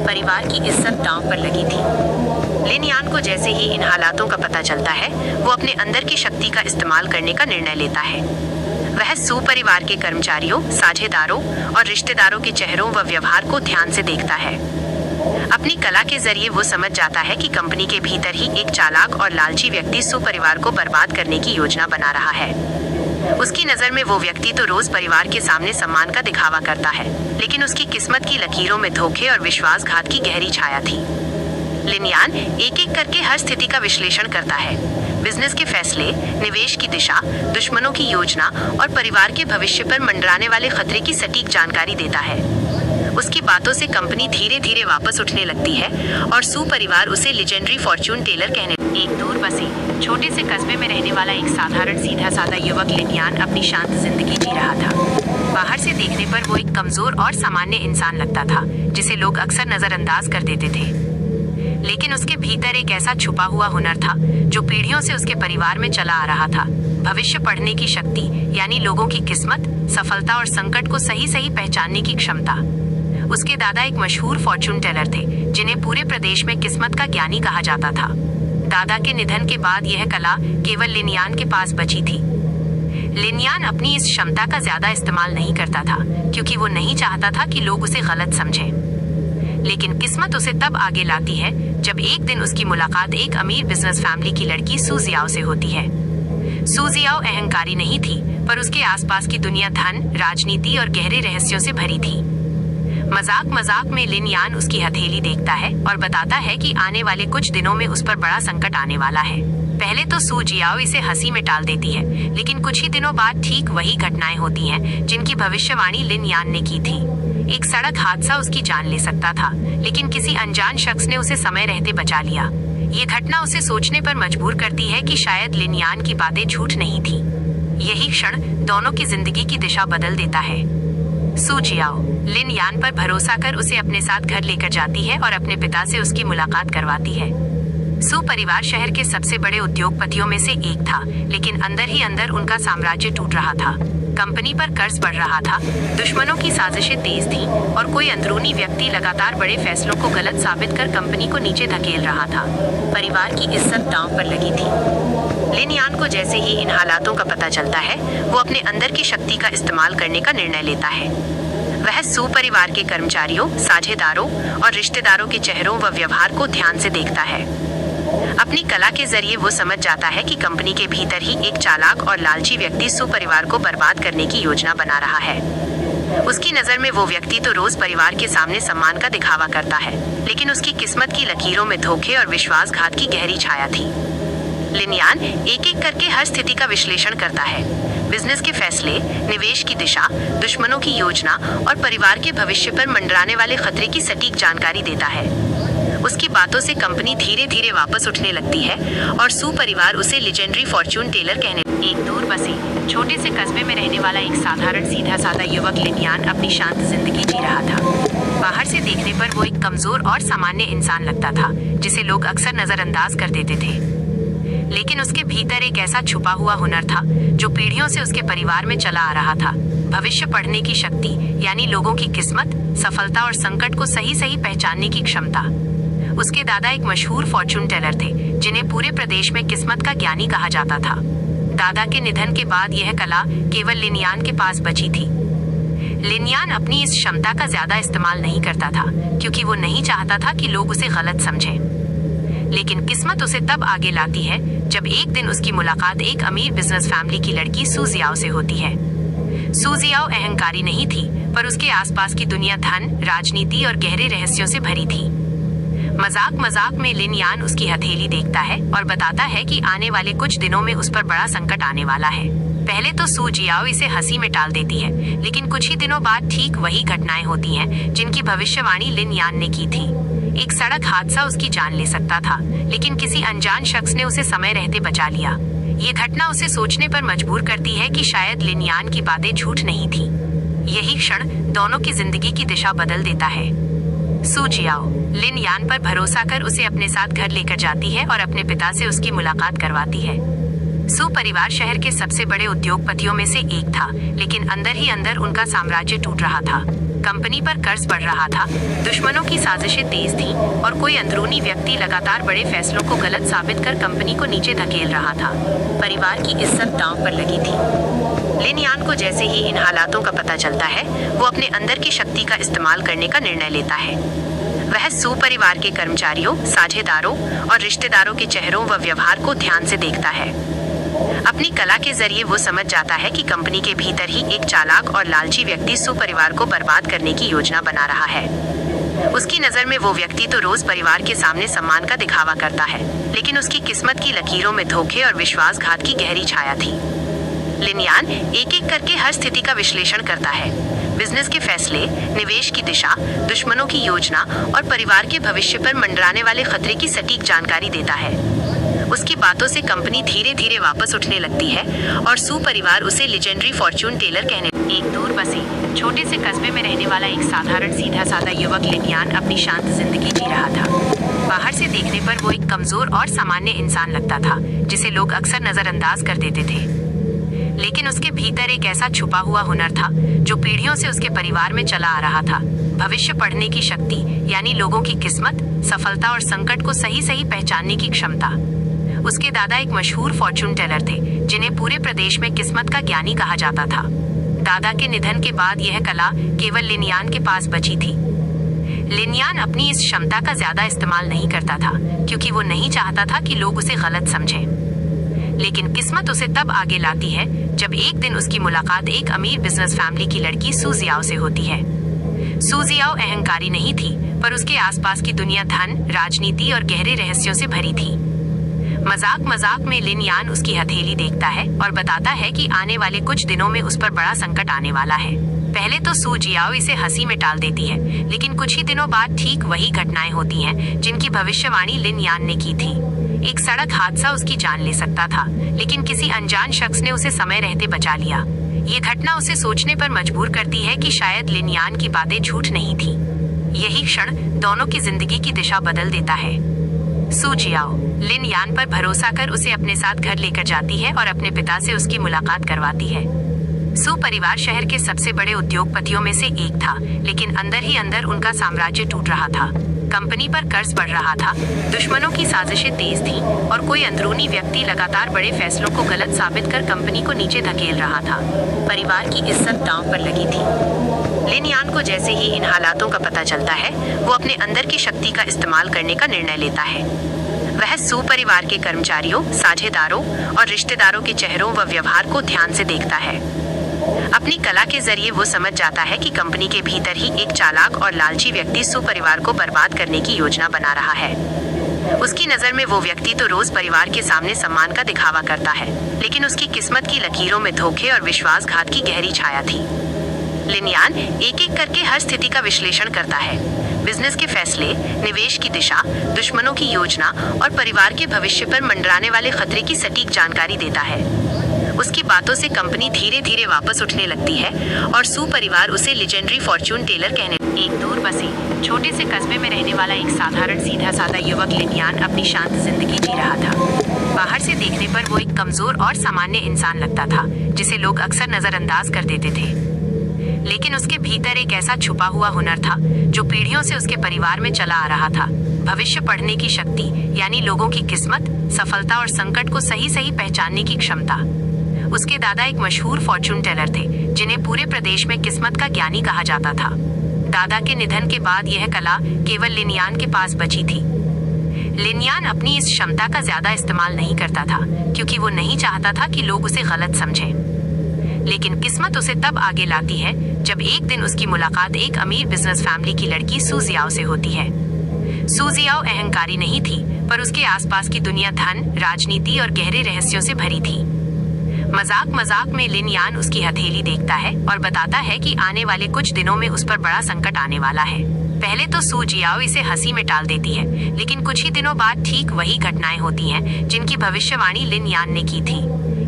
परिवार की इज्जत दांव पर लगी थी। लिनियान को जैसे ही इन हालातों का पता चलता है, वो अपने अंदर की शक्ति का इस्तेमाल करने का निर्णय लेता है। वह सू परिवार के कर्मचारियों, साझेदारों और रिश्तेदारों के चेहरों व व्यवहार को ध्यान से देखता है। अपनी कला के जरिए वो समझ जाता है कि कंपनी के भीतर ही एक चालाक और लालची व्यक्ति सू परिवार को बर्बाद करने की योजना बना रहा है। उसकी नजर में वो व्यक्ति तो रोज परिवार के सामने सम्मान का दिखावा करता है, लेकिन उसकी किस्मत की लकीरों में धोखे और विश्वासघात की गहरी छाया थी। लिनियान एक एक करके हर स्थिति का विश्लेषण करता है। बिजनेस के फैसले, निवेश की दिशा, दुश्मनों की योजना और परिवार के भविष्य पर मंडराने वाले खतरे की सटीक जानकारी देता है। उसकी बातों से कंपनी धीरे धीरे वापस उठने लगती है और सू परिवार उसे लेजेंडरी फॉर्च्यून टेलर कहने। एक दूर बसे छोटे से कस्बे में रहने वाला एक साधारण सीधा साधा युवक लिनियान अपनी शांत जिंदगी जी रहा था। बाहर से देखने पर वो एक कमजोर और सामान्य इंसान लगता था जिसे लोग अक्सर नजरअंदाज कर देते थे, लेकिन उसके भीतर एक ऐसा छुपा हुआ हुनर था जो पीढ़ियों से उसके परिवार में चला आ रहा था। भविष्य पढ़ने की शक्ति, यानी लोगों की किस्मत, सफलता और संकट को सही सही पहचानने की क्षमता। उसके दादा एक मशहूर फॉर्च्यून टेलर थे जिन्हें पूरे प्रदेश में किस्मत का ज्ञानी कहा जाता था। दादा के निधन के बाद यह कला केवल लिनियान के पास बची थी। लिनियान अपनी इस क्षमता का ज्यादा इस्तेमाल नहीं करता था क्योंकि वो नहीं चाहता था कि लोग उसे गलत समझें। लेकिन किस्मत उसे तब आगे लाती है जब एक दिन उसकी मुलाकात एक अमीर बिजनेस फैमिली की लड़की सू जियाओ से होती है। सू जियाओ अहंकारी नहीं थी, पर उसके आसपास की दुनिया धन, राजनीति और गहरे रहस्यों से भरी थी। मजाक मजाक में लिनियान उसकी हथेली देखता है और बताता है कि आने वाले कुछ दिनों में उस पर बड़ा संकट आने वाला है। पहले तो सू जियाओ इसे हंसी में टाल देती है, लेकिन कुछ ही दिनों बाद ठीक वही घटनाएं होती हैं जिनकी भविष्यवाणी लिनियान ने की थी। एक सड़क हादसा उसकी जान ले सकता था, लेकिन किसी अनजान शख्स ने उसे समय रहते बचा लिया। ये घटना उसे सोचने पर मजबूर करती है कि शायद लिनियान की बातें झूठ नहीं थी। यही क्षण दोनों की जिंदगी की दिशा बदल देता है। सू जियाओ लिनियान पर भरोसा कर उसे अपने साथ घर लेकर जाती है और अपने पिता से उसकी मुलाकात करवाती है। सू परिवार शहर के सबसे बड़े उद्योगपतियों में से एक था, लेकिन अंदर ही अंदर उनका साम्राज्य टूट रहा था। कंपनी पर कर्ज बढ़ रहा था, दुश्मनों की साजिशें तेज थीं और कोई अंदरूनी व्यक्ति लगातार बड़े फैसलों को गलत साबित कर कंपनी को नीचे धकेल रहा था। परिवार की इज्जत दांव पर लगी थी। लिनियान को जैसे ही इन हालातों का पता चलता है, वो अपने अंदर की शक्ति का इस्तेमाल करने का निर्णय लेता है। वह सू परिवार के कर्मचारियों, साझेदारों और रिश्तेदारों के चेहरों व व्यवहार को ध्यान से देखता है। अपनी कला के जरिए वो समझ जाता है कि कंपनी के भीतर ही एक चालाक और लालची व्यक्ति सू परिवार को बर्बाद करने की योजना बना रहा है। उसकी नजर में वो व्यक्ति तो रोज परिवार के सामने सम्मान का दिखावा करता है, लेकिन उसकी किस्मत की लकीरों में धोखे और विश्वासघात की गहरी छाया थी। लिनियान एक एक करके हर स्थिति का विश्लेषण करता है। बिजनेस के फैसले, निवेश की दिशा, दुश्मनों की योजना और परिवार के भविष्य पर मंडराने वाले खतरे की सटीक जानकारी देता है। उसकी बातों से कंपनी धीरे धीरे वापस उठने लगती है और सू परिवार उसे लेजेंडरी फॉर्च्यून टेलर कहने। एक दूर बसे छोटे से कस्बे में रहने वाला एक साधारण सीधा साधा युवक लिनियान अपनी शांत जिंदगी जी रहा था। बाहर से देखने पर वो एक कमजोर और सामान्य इंसान लगता था, जिसे लोग अक्सर नजरअंदाज कर देते थे। लेकिन उसके भीतर एक ऐसा छुपा हुआ हुनर था जो पीढ़ियों से उसके परिवार में चला आ रहा था। भविष्य पढ़ने की शक्ति, यानी लोगों की किस्मत, सफलता और संकट को सही सही पहचानने की क्षमता। उसके दादा एक मशहूर फॉर्च्यून टेलर थे, जिन्हें पूरे प्रदेश में किस्मत का ज्ञानी कहा जाता था। दादा के निधन के बाद यह कला केवल लिनियान के पास बची थी। लिनियान अपनी इस क्षमता का ज्यादा इस्तेमाल नहीं करता था, क्योंकि वो नहीं चाहता था कि लोग उसे गलत समझें। लेकिन किस्मत उसे तब आगे लाती है जब एक दिन उसकी मुलाकात एक अमीर बिजनेस फैमिली की लड़की सू जियाओ से होती है। सू जियाओ अहंकारी नहीं थी, पर उसके आसपास की दुनिया धन, राजनीति और गहरे रहस्यों से भरी थी। मजाक मजाक में लिनियान उसकी हथेली देखता है और बताता है कि आने वाले कुछ दिनों में उस पर बड़ा संकट आने वाला है। पहले तो सू जियाओ इसे हंसी में टाल देती है, लेकिन कुछ ही दिनों बाद ठीक वही घटनाएं होती हैं जिनकी भविष्यवाणी लिनियान ने की थी। एक सड़क हादसा उसकी जान ले सकता था, लेकिन किसी अनजान शख्स ने उसे समय रहते बचा लिया। ये घटना उसे सोचने पर मजबूर करती है कि शायद लिनियान की बातें झूठ नहीं थी। यही क्षण दोनों की जिंदगी की दिशा बदल देता है। सू जियाओ लिनियान पर भरोसा कर उसे अपने साथ घर लेकर जाती है और अपने पिता से उसकी मुलाकात करवाती है। सू परिवार शहर के सबसे बड़े उद्योगपतियों में से एक था, लेकिन अंदर ही अंदर उनका साम्राज्य टूट रहा था। कंपनी पर कर्ज बढ़ रहा था, दुश्मनों की साजिशें तेज थीं और कोई अंदरूनी व्यक्ति लगातार बड़े फैसलों को गलत साबित कर कंपनी को नीचे धकेल रहा था। परिवार की इज्जत दांव पर लगी थी। लिनियान को जैसे ही इन हालातों का पता चलता है, वो अपने अंदर की शक्ति का इस्तेमाल करने का निर्णय लेता है। वह सू परिवार के कर्मचारियों, साझेदारों और रिश्तेदारों के चेहरों व व्यवहार को ध्यान से देखता है। अपनी कला के जरिए वो समझ जाता है कि कंपनी के भीतर ही एक चालाक और लालची व्यक्ति सू परिवार को बर्बाद करने की योजना बना रहा है। उसकी नजर में वो व्यक्ति तो रोज परिवार के सामने सम्मान का दिखावा करता है, लेकिन उसकी किस्मत की लकीरों में धोखे और विश्वासघात की गहरी छाया थी। लिनियान एक एक करके हर स्थिति का विश्लेषण करता है। बिजनेस के फैसले, निवेश की दिशा, दुश्मनों की योजना और परिवार के भविष्य पर मंडराने वाले खतरे की सटीक जानकारी देता है। उसकी बातों से कंपनी धीरे धीरे वापस उठने लगती है और सू परिवार उसे लेजेंडरी फॉर्च्यून टेलर कहने। एक दूर बसे छोटे से कस्बे में रहने वाला एक साधारण सीधा साधा युवक लिनियान अपनी शांत जिंदगी जी रहा था। बाहर से देखने पर वो एक कमजोर और सामान्य इंसान लगता था, जिसे लोग अक्सर नजरअंदाज कर देते थे। लेकिन उसके भीतर एक ऐसा छुपा हुआ हुनर था जो पीढ़ियों से उसके परिवार में चला आ रहा था। भविष्य पढ़ने की शक्ति, यानी लोगों की किस्मत, सफलता और संकट को सही सही पहचानने की क्षमता। उसके दादा एक मशहूर फॉर्च्यून टेलर थे, जिन्हें पूरे प्रदेश में किस्मत का ज्ञानी कहा जाता था। दादा के निधन के बाद यह कला केवल लिनियान के पास बची थी। लिनियान अपनी इस क्षमता का ज्यादा इस्तेमाल नहीं करता था, क्योंकि वो नहीं चाहता था कि लोग उसे गलत समझें। लेकिन किस्मत उसे तब आगे लाती है जब एक दिन उसकी मुलाकात एक अमीर बिजनेस फैमिली की लड़की सू जियाओ से होती है। सू जियाओ अहंकारी नहीं थी, पर उसके आसपास की दुनिया धन, राजनीति और गहरे रहस्यों से भरी थी। मजाक मजाक में लिनियान उसकी हथेली देखता है और बताता है कि आने वाले कुछ दिनों में उस पर बड़ा संकट आने वाला है। पहले तो सू जियाओ इसे हंसी में टाल देती है, लेकिन कुछ ही दिनों बाद ठीक वही घटनाएं होती हैं जिनकी भविष्यवाणी लिनियान ने की थी। एक सड़क हादसा उसकी जान ले सकता था, लेकिन किसी अनजान शख्स ने उसे समय रहते बचा लिया। ये घटना उसे सोचने पर मजबूर करती है कि शायद लिनियान की बातें झूठ नहीं थी। यही क्षण दोनों की जिंदगी की दिशा बदल देता है। सू जियाओ लिनियान पर भरोसा कर उसे अपने साथ घर लेकर जाती है और अपने पिता से उसकी मुलाकात करवाती है। सू परिवार शहर के सबसे बड़े उद्योगपतियों में से एक था, लेकिन अंदर ही अंदर उनका साम्राज्य टूट रहा था। कंपनी पर कर्ज बढ़ रहा था, दुश्मनों की साजिशें तेज थीं और कोई अंदरूनी व्यक्ति लगातार बड़े फैसलों को गलत साबित कर कंपनी को नीचे धकेल रहा था। परिवार की इज्जत दांव पर लगी थी। लिनियान को जैसे ही इन हालातों का पता चलता है, वो अपने अंदर की शक्ति का इस्तेमाल करने का निर्णय लेता है। वह सू परिवार के कर्मचारियों, साझेदारों और रिश्तेदारों के चेहरों व व्यवहार को ध्यान से देखता है। अपनी कला के जरिए वो समझ जाता है कि कंपनी के भीतर ही एक चालाक और लालची व्यक्ति सू परिवार को बर्बाद करने की योजना बना रहा है। उसकी नजर में वो व्यक्ति तो रोज परिवार के सामने सम्मान का दिखावा करता है, लेकिन उसकी किस्मत की लकीरों में धोखे और विश्वासघात की गहरी छाया थी। लिनयान एक एक करके हर स्थिति का विश्लेषण करता है, बिजनेस के फैसले, निवेश की दिशा, दुश्मनों की योजना और परिवार के भविष्य पर मंडराने वाले खतरे की सटीक जानकारी देता है। उसकी बातों से कंपनी धीरे धीरे वापस उठने लगती है और सू परिवार उसे लेजेंडरी फॉर्च्यून टेलर कहने। एक दूर बसे छोटे से कस्बे में रहने वाला एक साधारण सीधा साधा युवक लिनयान अपनी शांत जिंदगी जी रहा था। बाहर से देखने पर वो एक कमजोर और सामान्य इंसान लगता था, जिसे लोग अक्सर नजरअंदाज कर देते थे। लेकिन उसके भीतर एक ऐसा छुपा हुआ हुनर था जो पीढ़ियों से उसके परिवार में चला आ रहा था। भविष्य पढ़ने की शक्ति, यानी लोगों की किस्मत, सफलता और संकट को सही सही पहचानने की क्षमता। उसके दादा एक मशहूर फॉर्च्यून टेलर थे, जिन्हें पूरे प्रदेश में किस्मत का ज्ञानी कहा जाता था। दादा के निधन के बाद यह कला केवल लिनयान के पास बची थी। लिनयान अपनी इस क्षमता का ज्यादा इस्तेमाल नहीं करता था, क्योंकि वो नहीं चाहता था कि लोग उसे गलत समझें। लेकिन किस्मत उसे तब आगे लाती है जब एक दिन उसकी मुलाकात एक अमीर बिजनेस फैमिली की लड़की सू जियाओ से होती है। सू जियाओ अहंकारी नहीं थी, पर उसके आसपास की दुनिया धन, राजनीति और गहरे रहस्यों से भरी थी। मजाक मजाक में लिनयान उसकी हथेली देखता है और बताता है कि आने वाले कुछ दिनों में उस पर बड़ा संकट आने वाला है। पहले तो सू जियाओ इसे हंसी में टाल देती है, लेकिन कुछ ही दिनों बाद ठीक वही घटनाएं होती हैं जिनकी भविष्यवाणी लिनयान ने की थी।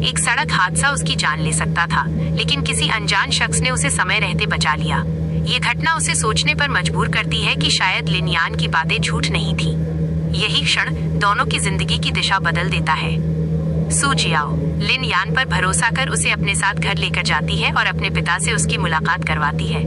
एक सड़क हादसा उसकी जान ले सकता था, लेकिन किसी अनजान शख्स ने उसे समय रहते बचा लिया। ये घटना उसे सोचने पर मजबूर करती है कि शायद लिनयान की बातें झूठ नहीं थी। यही क्षण दोनों की जिंदगी की दिशा बदल देता है। सू जियाओ लिनयान पर भरोसा कर उसे अपने साथ घर लेकर जाती है और अपने पिता से उसकी मुलाकात करवाती है।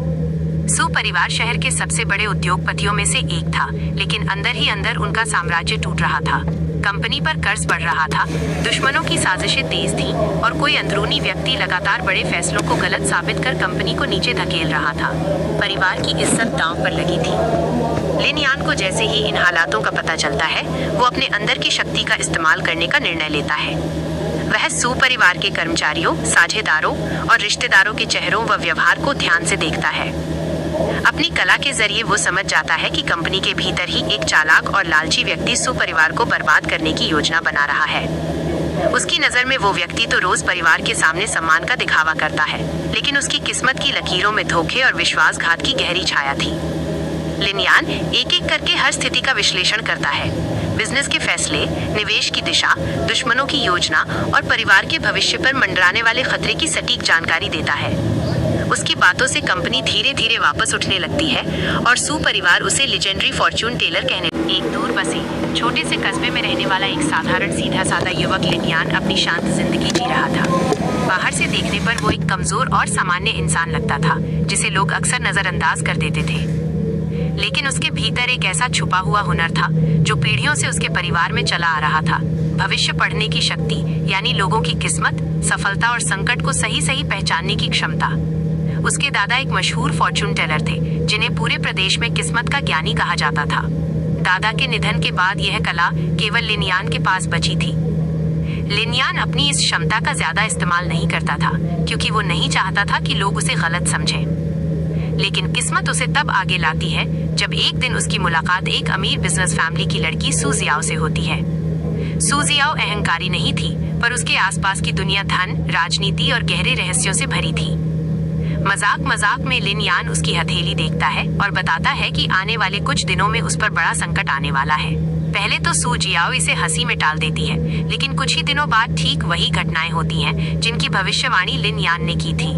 सू परिवार शहर के सबसे बड़े उद्योगपतियों में से एक था, लेकिन अंदर ही अंदर उनका साम्राज्य टूट रहा था। कंपनी पर कर्ज बढ़ रहा था, दुश्मनों की साजिशें तेज थीं और कोई अंदरूनी व्यक्ति लगातार बड़े फैसलों को गलत साबित कर कंपनी को नीचे धकेल रहा था। परिवार की इज्जत दांव पर लगी थी। लिनयान को जैसे ही इन हालातों का पता चलता है, वो अपने अंदर की शक्ति का इस्तेमाल करने का निर्णय लेता है। वह सू परिवार के कर्मचारियों, साझेदारों और रिश्तेदारों के चेहरों व व्यवहार को ध्यान से देखता है। अपनी कला के जरिए वो समझ जाता है कि कंपनी के भीतर ही एक चालाक और लालची व्यक्ति सू परिवार को बर्बाद करने की योजना बना रहा है। उसकी नजर में वो व्यक्ति तो रोज परिवार के सामने सम्मान का दिखावा करता है, लेकिन उसकी किस्मत की लकीरों में धोखे और विश्वासघात की गहरी छाया थी। लिनयान एक एक करके हर स्थिति का विश्लेषण करता है, बिजनेस के फैसले, निवेश की दिशा, दुश्मनों की योजना और परिवार के भविष्य पर मंडराने वाले खतरे की सटीक जानकारी देता है। उसकी बातों से कंपनी धीरे धीरे वापस उठने लगती है और सू परिवार उसे लेजेंडरी फॉर्च्यून टेलर कहने। एक दूर बसे छोटे से कस्बे में रहने वाला एक साधारण सीधा साधा युवक लिनयान अपनी शांत जिंदगी जी रहा था। बाहर से देखने पर वो एक कमजोर और सामान्य इंसान लगता था, जिसे लोग अक्सर नजरअंदाज कर देते थे। लेकिन उसके भीतर एक ऐसा छुपा हुआ हुनर था जो पीढ़ियों से उसके परिवार में चला आ रहा था। भविष्य पढ़ने की शक्ति, यानी लोगों की किस्मत, सफलता और संकट को सही सही पहचानने की क्षमता। उसके दादा एक मशहूर फॉर्च्यून टेलर थे, जिन्हें पूरे प्रदेश में किस्मत का ज्ञानी कहा जाता था। दादा के निधन के बाद यह कला केवल लिनयान के पास बची थी। लिनयान अपनी इस क्षमता का ज्यादा इस्तेमाल नहीं करता था, क्योंकि वो नहीं चाहता था कि लोग उसे गलत समझें। लेकिन किस्मत उसे तब आगे लाती है जब एक दिन उसकी मुलाकात एक अमीर बिजनेस फैमिली की लड़की सू जियाओ से होती है। सू जियाओ अहंकारी नहीं थी, पर उसके आसपास की दुनिया धन, राजनीति और गहरे रहस्यों से भरी थी। मजाक मजाक में लिनयान उसकी हथेली देखता है और बताता है कि आने वाले कुछ दिनों में उस पर बड़ा संकट आने वाला है। पहले तो सू जियाओ इसे हंसी में टाल देती है, लेकिन कुछ ही दिनों बाद ठीक वही घटनाएं होती हैं जिनकी भविष्यवाणी लिनयान ने की थी।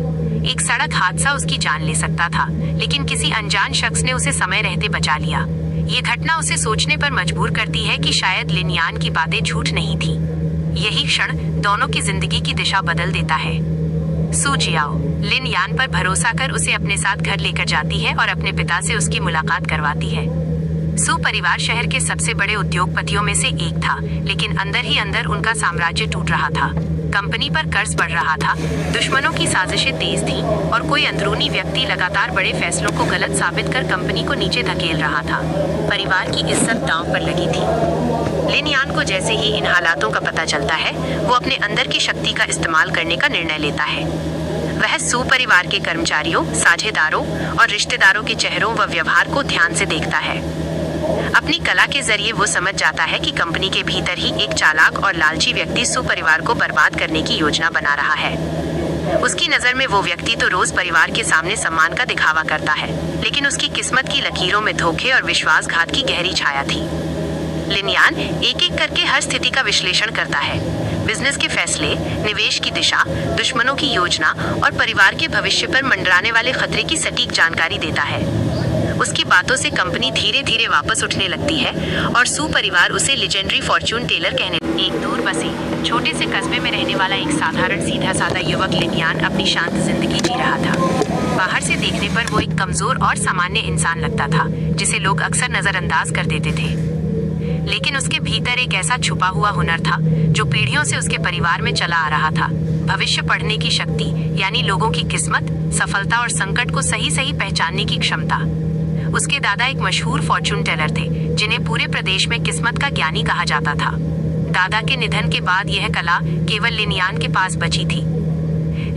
एक सड़क हादसा उसकी जान ले सकता था, लेकिन किसी अनजान शख्स ने उसे समय रहते बचा लिया। ये घटना उसे सोचने पर मजबूर करती है कि शायद लिनयान की बातें झूठ नहीं थी। यही क्षण दोनों की जिंदगी की दिशा बदल देता है। सू जियाओ लिनयान पर भरोसा कर उसे अपने साथ घर लेकर जाती है और अपने पिता से उसकी मुलाकात करवाती है। सू परिवार शहर के सबसे बड़े उद्योगपतियों में से एक था, लेकिन अंदर ही अंदर उनका साम्राज्य टूट रहा था। कंपनी पर कर्ज बढ़ रहा था, दुश्मनों की साजिशें तेज थीं और कोई अंदरूनी व्यक्ति लगातार बड़े फैसलों को गलत साबित कर कंपनी को नीचे धकेल रहा था। परिवार की इज्जत दांव पर लगी थी। लिनयान को जैसे ही इन हालातों का पता चलता है, वो अपने अंदर की शक्ति का इस्तेमाल करने का निर्णय लेता है। वह सू परिवार के कर्मचारियों, साझेदारों और रिश्तेदारों के चेहरों व व्यवहार को ध्यान से देखता है। अपनी कला के जरिए वो समझ जाता है कि कंपनी के भीतर ही एक चालाक और लालची व्यक्ति सू परिवार को बर्बाद करने की योजना बना रहा है। उसकी नजर में वो व्यक्ति तो रोज परिवार के सामने सम्मान का दिखावा करता है, लेकिन उसकी किस्मत की लकीरों में धोखे और विश्वासघात की गहरी छाया थी। लिनयान एक एक करके हर स्थिति का विश्लेषण करता है, बिजनेस के फैसले, निवेश की दिशा, दुश्मनों की योजना और परिवार के भविष्य पर मंडराने वाले खतरे की सटीक जानकारी देता है। उसकी बातों से कंपनी धीरे धीरे वापस उठने लगती है और सू परिवार उसे लेजेंडरी फॉर्चून टेलर कहने। एक दूर बसे छोटे से कस्बे में रहने वाला एक साधारण सीधा साधा युवक लिनयान अपनी शांत जिंदगी जी रहा था। बाहर से देखने पर वो एक कमजोर और सामान्य इंसान लगता था, जिसे लोग अक्सर नजरअंदाज कर देते थे। लेकिन उसके भीतर एक ऐसा छुपा हुआ हुनर था जो पीढ़ियों से उसके परिवार में चला आ रहा था। भविष्य पढ़ने की शक्ति, यानी लोगों की किस्मत, सफलता और संकट को सही सही पहचानने की क्षमता। उसके दादा एक मशहूर फॉर्चून टेलर थे, जिन्हें पूरे प्रदेश में किस्मत का ज्ञानी कहा जाता था। दादा के निधन के बाद यह कला केवल लिनयान के पास बची थी।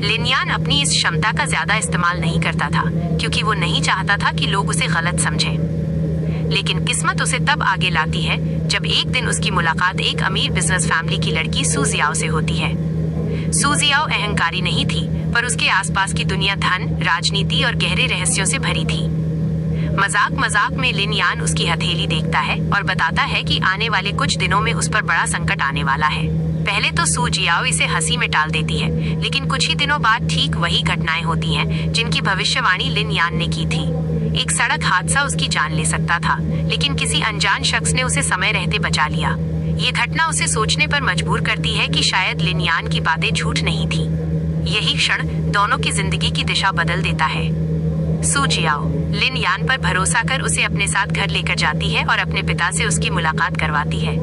लिनयान अपनी इस क्षमता का ज्यादा इस्तेमाल नहीं करता था, क्योंकि वो नहीं चाहता था कि लोग उसे गलत समझें। लेकिन किस्मत उसे तब आगे लाती है जब एक दिन उसकी मुलाकात एक अमीर बिजनेस फैमिली की लड़की सू जियाओ से होती है। सू जियाओ अहंकारी नहीं थी, पर उसके आसपास की दुनिया धन, राजनीति और गहरे रहस्यों से भरी थी। मजाक मजाक में लिनयान उसकी हथेली देखता है और बताता है कि आने वाले कुछ दिनों में उस पर बड़ा संकट आने वाला है। पहले तो सू जियाओ इसे हंसी में टाल देती है, लेकिन कुछ ही दिनों बाद ठीक वही घटनाएं होती हैं जिनकी भविष्यवाणी लिनयान ने की थी। एक सड़क हादसा उसकी जान ले सकता था, लेकिन किसी अनजान शख्स ने उसे समय रहते बचा लिया। ये घटना उसे सोचने पर मजबूर करती है कि शायद लिनयान की बातें झूठ नहीं थी। यही क्षण दोनों की जिंदगी की दिशा बदल देता है। सू जियाओ लिनयान पर भरोसा कर उसे अपने साथ घर लेकर जाती है और अपने पिता से उसकी मुलाकात करवाती है।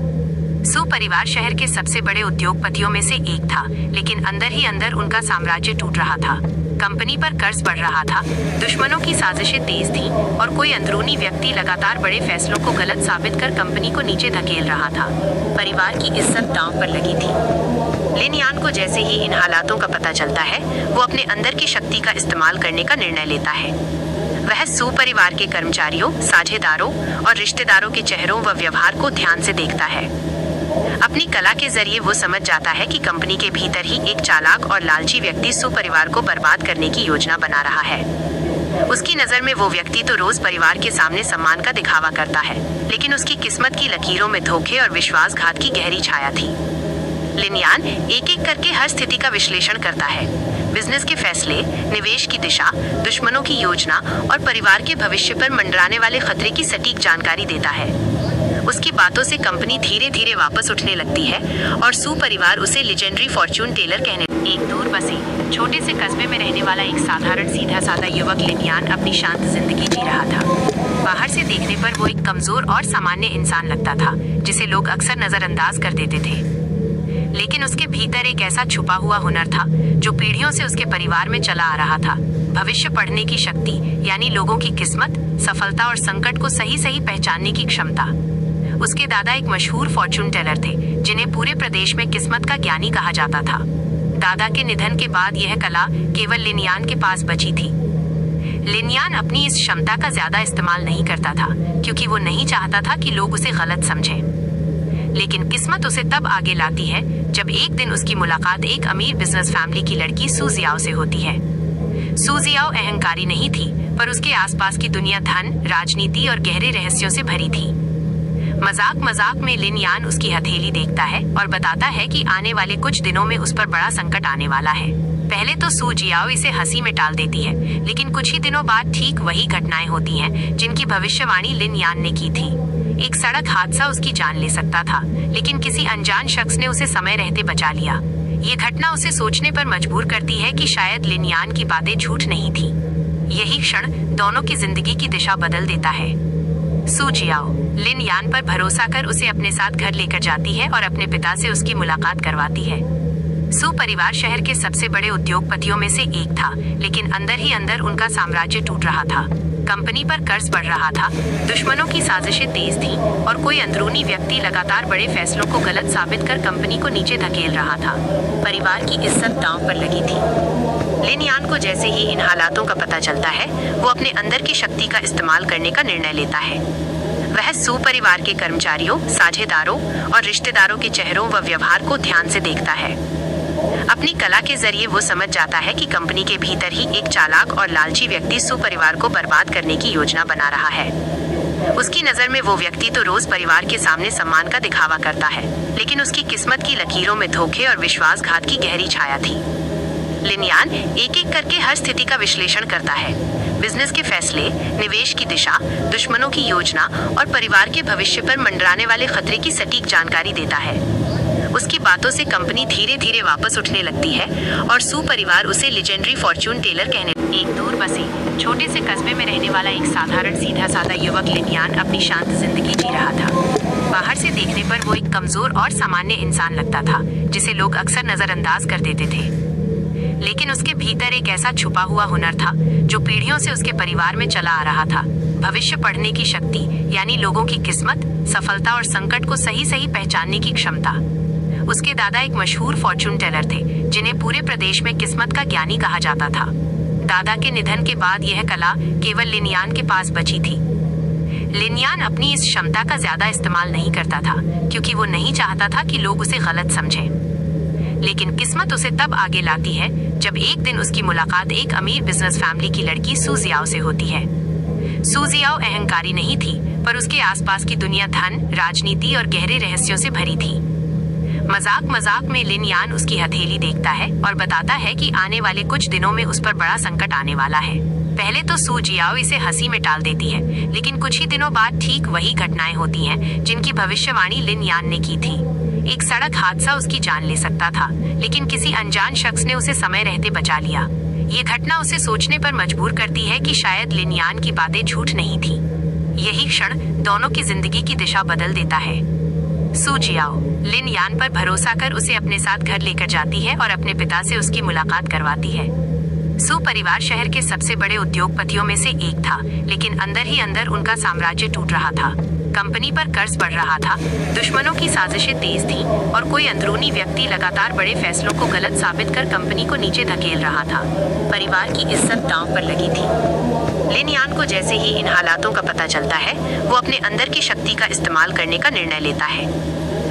सू परिवार शहर के सबसे बड़े उद्योगपतियों में से एक था, लेकिन अंदर ही अंदर उनका साम्राज्य टूट रहा था। कंपनी पर कर्ज बढ़ रहा था, दुश्मनों की साजिशें तेज थीं और कोई अंदरूनी व्यक्ति लगातार बड़े फैसलों को गलत साबित कर कंपनी को नीचे धकेल रहा था। परिवार की इज्जत दांव पर लगी थी। लिनयान को जैसे ही इन हालातों का पता चलता है, वो अपने अंदर की शक्ति का इस्तेमाल करने का निर्णय लेता है। वह सू परिवार के कर्मचारियों, साझेदारों और रिश्तेदारों के चेहरों व व्यवहार को ध्यान से देखता है। अपनी कला के जरिए वो समझ जाता है कि कंपनी के भीतर ही एक चालाक और लालची व्यक्ति सू परिवार को बर्बाद करने की योजना बना रहा है। उसकी नजर में वो व्यक्ति तो रोज परिवार के सामने सम्मान का दिखावा करता है, लेकिन उसकी किस्मत की लकीरों में धोखे और विश्वासघात की गहरी छाया थी। लिनयान एक एक करके हर स्थिति का विश्लेषण करता है, बिजनेस के फैसले, निवेश की दिशा, दुश्मनों की योजना और परिवार के भविष्य पर मंडराने वाले खतरे की सटीक जानकारी देता है। उसकी बातों से कंपनी धीरे धीरे वापस उठने लगती है और सू परिवार उसे लेजेंडरी फॉर्चून टेलर कहने। एक दूर बसे छोटे से कस्बे में रहने वाला एक साधारण सीधा साधा युवक लिनयान अपनी शांत जिंदगी जी रहा था। बाहर से देखने पर वो एक कमजोर और सामान्य इंसान लगता था, जिसे लोग अक्सर नजरअंदाज कर देते थे। लेकिन उसके भीतर एक ऐसा छुपा हुआ हुनर था जो पीढ़ियों से उसके परिवार में चला आ रहा था। भविष्य पढ़ने की शक्ति, यानी लोगों की किस्मत, सफलता और संकट को सही सही पहचानने की क्षमता। उसके दादा एक मशहूर फॉर्चून टेलर थे, जिन्हें पूरे प्रदेश में किस्मत का ज्ञानी कहा जाता था। दादा के निधन के बाद यह कला केवल लिनयान के पास बची थी। लिनयान अपनी इस क्षमता का ज्यादा इस्तेमाल नहीं करता था, क्योंकि वो नहीं चाहता था कि लोग उसे गलत समझें। लेकिन किस्मत उसे तब आगे लाती है जब एक दिन उसकी मुलाकात एक अमीर बिजनेस फैमिली की लड़की सू जियाओ से होती है। सू जियाओ अहंकारी नहीं थी, पर उसके आसपास की दुनिया धन, राजनीति और गहरे रहस्यों से भरी थी। मजाक मजाक में लिनयान उसकी हथेली देखता है और बताता है कि आने वाले कुछ दिनों में उस पर बड़ा संकट आने वाला है। पहले तो सू जियाओ इसे हंसी में टाल देती है, लेकिन कुछ ही दिनों बाद ठीक वही घटनाएं होती हैं जिनकी भविष्यवाणी लिनयान ने की थी। एक सड़क हादसा उसकी जान ले सकता था, लेकिन किसी अनजान शख्स ने उसे समय रहते बचा लिया। ये घटना उसे सोचने पर मजबूर करती है कि शायद लिनयान की बातें झूठ नहीं थी। यही क्षण दोनों की जिंदगी की दिशा बदल देता है। सू जियाओ लिनयान पर भरोसा कर उसे अपने साथ घर लेकर जाती है और अपने पिता से उसकी मुलाकात करवाती है। सू परिवार शहर के सबसे बड़े उद्योगपतियों में से एक था, लेकिन अंदर ही अंदर उनका साम्राज्य टूट रहा था। कंपनी पर कर्ज बढ़ रहा था, दुश्मनों की साजिशें तेज थीं और कोई अंदरूनी व्यक्ति लगातार बड़े फैसलों को गलत साबित कर कंपनी को नीचे धकेल रहा था। परिवार की इज्जत दांव पर लगी थी। लिनयान को जैसे ही इन हालातों का पता चलता है, वो अपने अंदर की शक्ति का इस्तेमाल करने का निर्णय लेता है। वह सू परिवार के कर्मचारियों, साझेदारों और रिश्तेदारों के चेहरों व व्यवहार को ध्यान से देखता है। अपनी कला के जरिए वो समझ जाता है कि कंपनी के भीतर ही एक चालाक और लालची व्यक्ति सू परिवार को बर्बाद करने की योजना बना रहा है। उसकी नजर में वो व्यक्ति तो रोज परिवार के सामने सम्मान का दिखावा करता है, लेकिन उसकी किस्मत की लकीरों में धोखे और विश्वासघात की गहरी छाया थी। लिनयान एक एक करके हर स्थिति का विश्लेषण करता है। बिजनेस के फैसले, निवेश की दिशा, दुश्मनों की योजना और परिवार के भविष्य पर मंडराने वाले खतरे की सटीक जानकारी देता है। उसकी बातों से कंपनी धीरे धीरे वापस उठने लगती है और सू परिवार उसे लेजेंडरी फॉर्च्यून टेलर कहने। एक दूर बसे छोटे से कस्बे में रहने वाला एक साधारण सीधा साधा युवक लिनयान अपनी शांत जिंदगी जी रहा था। बाहर से देखने पर वो एक कमजोर और सामान्य इंसान लगता था, जिसे लोग अक्सर नजरअंदाज कर देते थे। लेकिन उसके भीतर एक ऐसा छुपा हुआ हुनर था जो पीढ़ियों से उसके परिवार में चला आ रहा था। भविष्य पढ़ने की शक्ति, यानी लोगों की किस्मत, सफलता और संकट को सही सही पहचानने की क्षमता। उसके दादा एक मशहूर फॉर्च्यून टेलर थे, जिन्हें पूरे प्रदेश में किस्मत का ज्ञानी कहा जाता था। दादा के निधन के बाद यह कला केवल लिनयान के पास बची थी। लिनयान अपनी इस क्षमता का ज्यादा इस्तेमाल नहीं करता था, क्योंकि वो नहीं चाहता था कि लोग उसे गलत समझें। लेकिन किस्मत उसे तब आगे लाती है जब एक दिन उसकी मुलाकात एक अमीर बिजनेस फैमिली की लड़की सू जियाओ से होती है। सू जियाओ अहंकारी नहीं थी, पर उसके आसपास की दुनिया धन, राजनीति और गहरे रहस्यों से भरी थी। मजाक मजाक में लिनयान उसकी हथेली देखता है और बताता है कि आने वाले कुछ दिनों में उस पर बड़ा संकट आने वाला है। पहले तो सू जियाओ इसे हंसी में टाल देती है, लेकिन कुछ ही दिनों बाद ठीक वही घटनाएं होती हैं जिनकी भविष्यवाणी लिनयान ने की थी। एक सड़क हादसा उसकी जान ले सकता था, लेकिन किसी अनजान शख्स ने उसे समय रहते बचा लिया। ये घटना उसे सोचने पर मजबूर करती है कि शायद लिनयान की बातें झूठ नहीं थी। यही क्षण दोनों की जिंदगी की दिशा बदल देता है। सू जियाओ लिनयान पर भरोसा कर उसे अपने साथ घर लेकर जाती है और अपने पिता से उसकी मुलाकात करवाती है। सू परिवार शहर के सबसे बड़े उद्योगपतियों में से एक था, लेकिन अंदर ही अंदर उनका साम्राज्य टूट रहा था। कंपनी पर कर्ज बढ़ रहा था, दुश्मनों की साजिशें तेज थीं और कोई अंदरूनी व्यक्ति लगातार बड़े फैसलों को गलत साबित कर कंपनी को नीचे धकेल रहा था। परिवार की इज्जत दांव पर लगी थी। लिनयान को जैसे ही इन हालातों का पता चलता है, वो अपने अंदर की शक्ति का इस्तेमाल करने का निर्णय लेता है।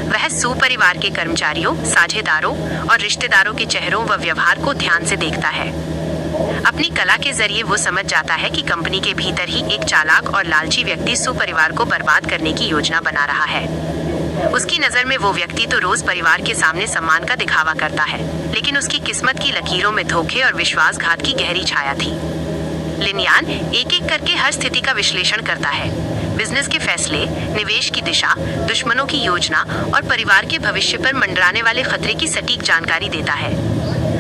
वह सू परिवार के कर्मचारियों, साझेदारों और रिश्तेदारों के चेहरों व व्यवहार को ध्यान से देखता है। अपनी कला के जरिए वो समझ जाता है कि कंपनी के भीतर ही एक चालाक और लालची व्यक्ति सू परिवार को बर्बाद करने की योजना बना रहा है। उसकी नजर में वो व्यक्ति तो रोज परिवार के सामने सम्मान का दिखावा करता है, लेकिन उसकी किस्मत की लकीरों में धोखे और विश्वासघात की गहरी छाया थी। लिनयान एक एक करके हर स्थिति का विश्लेषण करता है। बिजनेस के फैसले, निवेश की दिशा, दुश्मनों की योजना और परिवार के भविष्य पर मंडराने वाले खतरे की सटीक जानकारी देता है।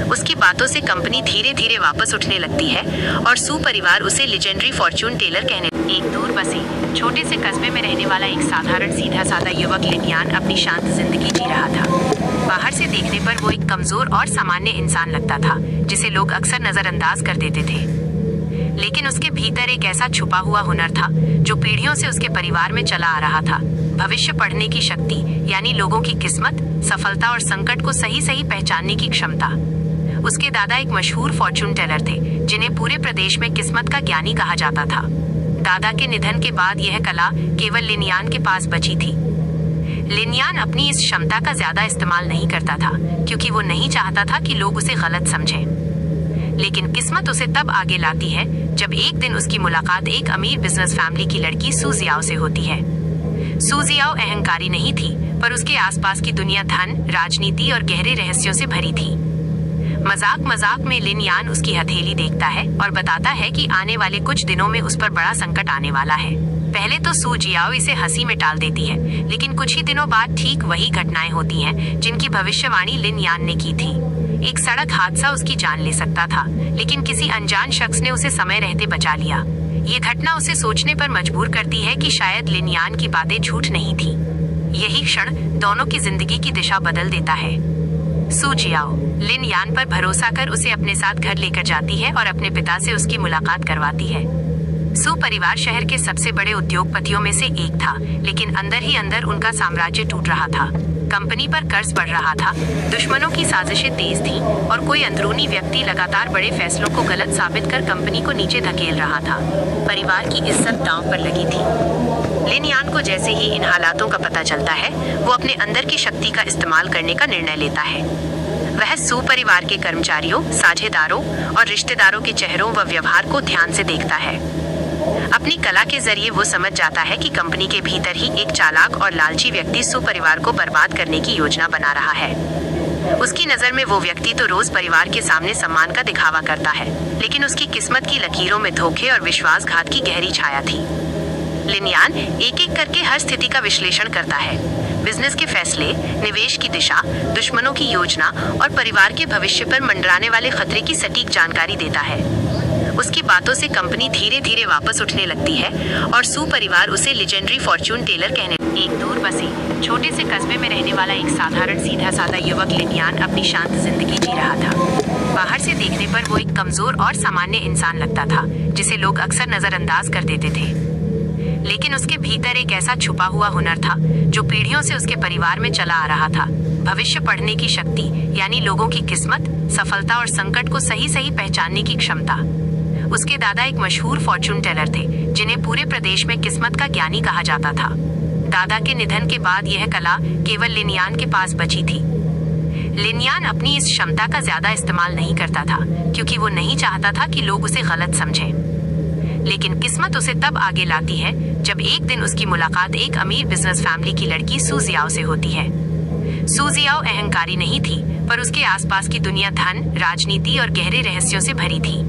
उसकी बातों से कंपनी धीरे धीरे वापस उठने लगती है और सू परिवार उसे लेजेंडरी फॉर्च्यून टेलर कहने। एक दूर बसे छोटे से कस्बे में रहने वाला एक साधारण सीधा साधा युवक लिनयान अपनी शांत जिंदगी जी रहा था। बाहर से देखने पर वो एक कमजोर और सामान्य इंसान लगता था, जिसे लोग अक्सर नजरअंदाज कर देते थे। लेकिन उसके भीतर एक ऐसा छुपा हुआ हुनर था जो पीढ़ियों से उसके परिवार में चला आ रहा था। भविष्य पढ़ने की शक्ति, यानी लोगों की किस्मत, सफलता और संकट को सही सही पहचानने की क्षमता। उसके दादा एक मशहूर फॉर्च्यून टेलर थे, जिन्हें पूरे प्रदेश में किस्मत का ज्ञानी कहा जाता था। दादा के निधन के बाद यह कला केवल लिनयान के पास बची थी। लिनयान अपनी इस क्षमता का ज्यादा इस्तेमाल नहीं करता था, क्योंकि वो नहीं चाहता था कि लोग उसे गलत समझें। लेकिन किस्मत उसे तब आगे लाती है जब एक दिन उसकी मुलाकात एक अमीर बिजनेस फैमिली की लड़की सू जियाओ से होती है। सू जियाओ अहंकारी नहीं थी, पर उसके आसपास की दुनिया धन, राजनीति और गहरे रहस्यों से भरी थी। मजाक मजाक में लिनयान उसकी हथेली देखता है और बताता है कि आने वाले कुछ दिनों में उस पर बड़ा संकट आने वाला है। पहले तो सू जियाओ इसे हंसी में टाल देती है, लेकिन कुछ ही दिनों बाद ठीक वही घटनाएं होती हैं जिनकी भविष्यवाणी लिनयान ने की थी। एक सड़क हादसा उसकी जान ले सकता था, लेकिन किसी अनजान शख्स ने उसे समय रहते बचा लिया। ये घटना उसे सोचने पर मजबूर करती है कि शायद लिनयान की बातें झूठ नहीं थी। यही क्षण दोनों की जिंदगी की दिशा बदल देता है। सू जियाओ लिनयान पर भरोसा कर उसे अपने साथ घर लेकर जाती है और अपने पिता से उसकी मुलाकात करवाती है। सू परिवार शहर के सबसे बड़े उद्योगपतियों में से एक था, लेकिन अंदर ही अंदर उनका साम्राज्य टूट रहा था। कंपनी पर कर्ज बढ़ रहा था, दुश्मनों की साजिशें तेज थीं और कोई अंदरूनी व्यक्ति लगातार बड़े फैसलों को गलत साबित कर कंपनी को नीचे धकेल रहा था। परिवार की इज्जत दांव पर लगी थी। लिन यान को जैसे ही इन हालातों का पता चलता है, वो अपने अंदर की शक्ति का इस्तेमाल करने का निर्णय लेता है। वह सू परिवार के कर्मचारियों, साझेदारों और रिश्तेदारों के चेहरों व व्यवहार को ध्यान से देखता है। अपनी कला के जरिए वो समझ जाता है कि कंपनी के भीतर ही एक चालाक और लालची व्यक्ति सू परिवार को बर्बाद करने की योजना बना रहा है। उसकी नजर में वो व्यक्ति तो रोज परिवार के सामने सम्मान का दिखावा करता है, लेकिन उसकी किस्मत की लकीरों में धोखे और विश्वासघात की गहरी छाया थी। लिन यान एक एक करके हर स्थिति का विश्लेषण करता है। बिजनेस के फैसले, निवेश की दिशा, दुश्मनों की योजना और परिवार के भविष्य पर मंडराने वाले खतरे की सटीक जानकारी देता है। उसकी बातों से कंपनी धीरे धीरे वापस उठने लगती है और सू परिवार उसे लेजेंडरी फॉर्च्यून टेलर कहने। एक दूर बसे छोटे से कस्बे में रहने वाला एक साधारण सीधा साधा युवक लिन यान अपनी शांत जिंदगी जी रहा था। बाहर से देखने पर वो एक कमजोर और सामान्य इंसान लगता था, जिसे लोग अक्सर नजरअंदाज कर देते थे। लेकिन उसके भीतर एक ऐसा छुपा हुआ हुनर था जो पीढ़ियों से उसके परिवार में चला आ रहा था। भविष्य पढ़ने की शक्ति, यानी लोगों की किस्मत, सफलता और संकट को सही सही पहचानने की क्षमता। उसके दादा एक मशहूर फॉर्च्यून टेलर थे, जिन्हें पूरे प्रदेश में किस्मत का ज्ञानी कहा जाता था। दादा के निधन के बाद यह कला केवल लिन यान के पास बची थी। लिन यान अपनी इस क्षमता का ज्यादा इस्तेमाल नहीं करता था, क्योंकि वो नहीं चाहता था कि लोग उसे गलत समझें। लेकिन किस्मत उसे तब आगे लाती है जब एक दिन उसकी मुलाकात एक अमीर बिजनेस फैमिली की लड़की सू जियाओ से होती है। सू जियाओ अहंकारी नहीं थी, पर उसके आसपास की दुनिया धन, राजनीति और गहरे रहस्यों से भरी थी।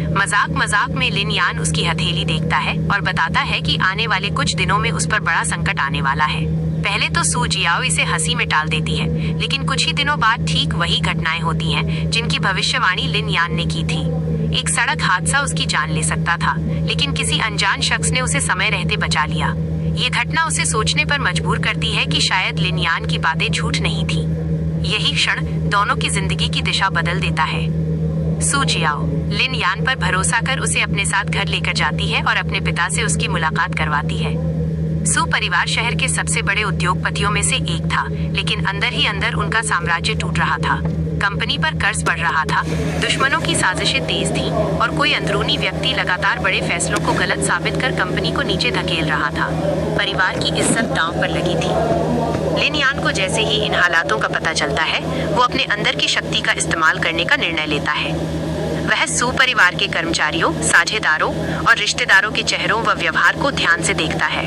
मजाक मजाक में लिन यान उसकी हथेली देखता है और बताता है कि आने वाले कुछ दिनों में उस पर बड़ा संकट आने वाला है। पहले तो सू जियाओ इसे हंसी में टाल देती है, लेकिन कुछ ही दिनों बाद ठीक वही घटनाएं होती हैं जिनकी भविष्यवाणी लिन यान ने की थी। एक सड़क हादसा उसकी जान ले सकता था, लेकिन किसी अनजान शख्स ने उसे समय रहते बचा लिया। ये घटना उसे सोचने पर मजबूर करती है कि शायद लिन यान की बातें झूठ नहीं थी। यही क्षण दोनों की जिंदगी की दिशा बदल देता है। सू जियाओ लिन यान पर भरोसा कर उसे अपने साथ घर लेकर जाती है और अपने पिता से उसकी मुलाकात करवाती है। सू परिवार शहर के सबसे बड़े उद्योगपतियों में से एक था, लेकिन अंदर ही अंदर उनका साम्राज्य टूट रहा था। कंपनी पर कर्ज बढ़ रहा था, दुश्मनों की साजिशें तेज थीं और कोई अंदरूनी व्यक्ति लगातार बड़े फैसलों को गलत साबित कर कंपनी को नीचे धकेल रहा था। परिवार की इज्जत दांव पर लगी थी। लिन यान को जैसे ही इन हालातों का पता चलता है, वो अपने अंदर की शक्ति का इस्तेमाल करने का निर्णय लेता है। वह सू परिवार के कर्मचारियों, साझेदारों और रिश्तेदारों के चेहरों व व्यवहार को ध्यान से देखता है।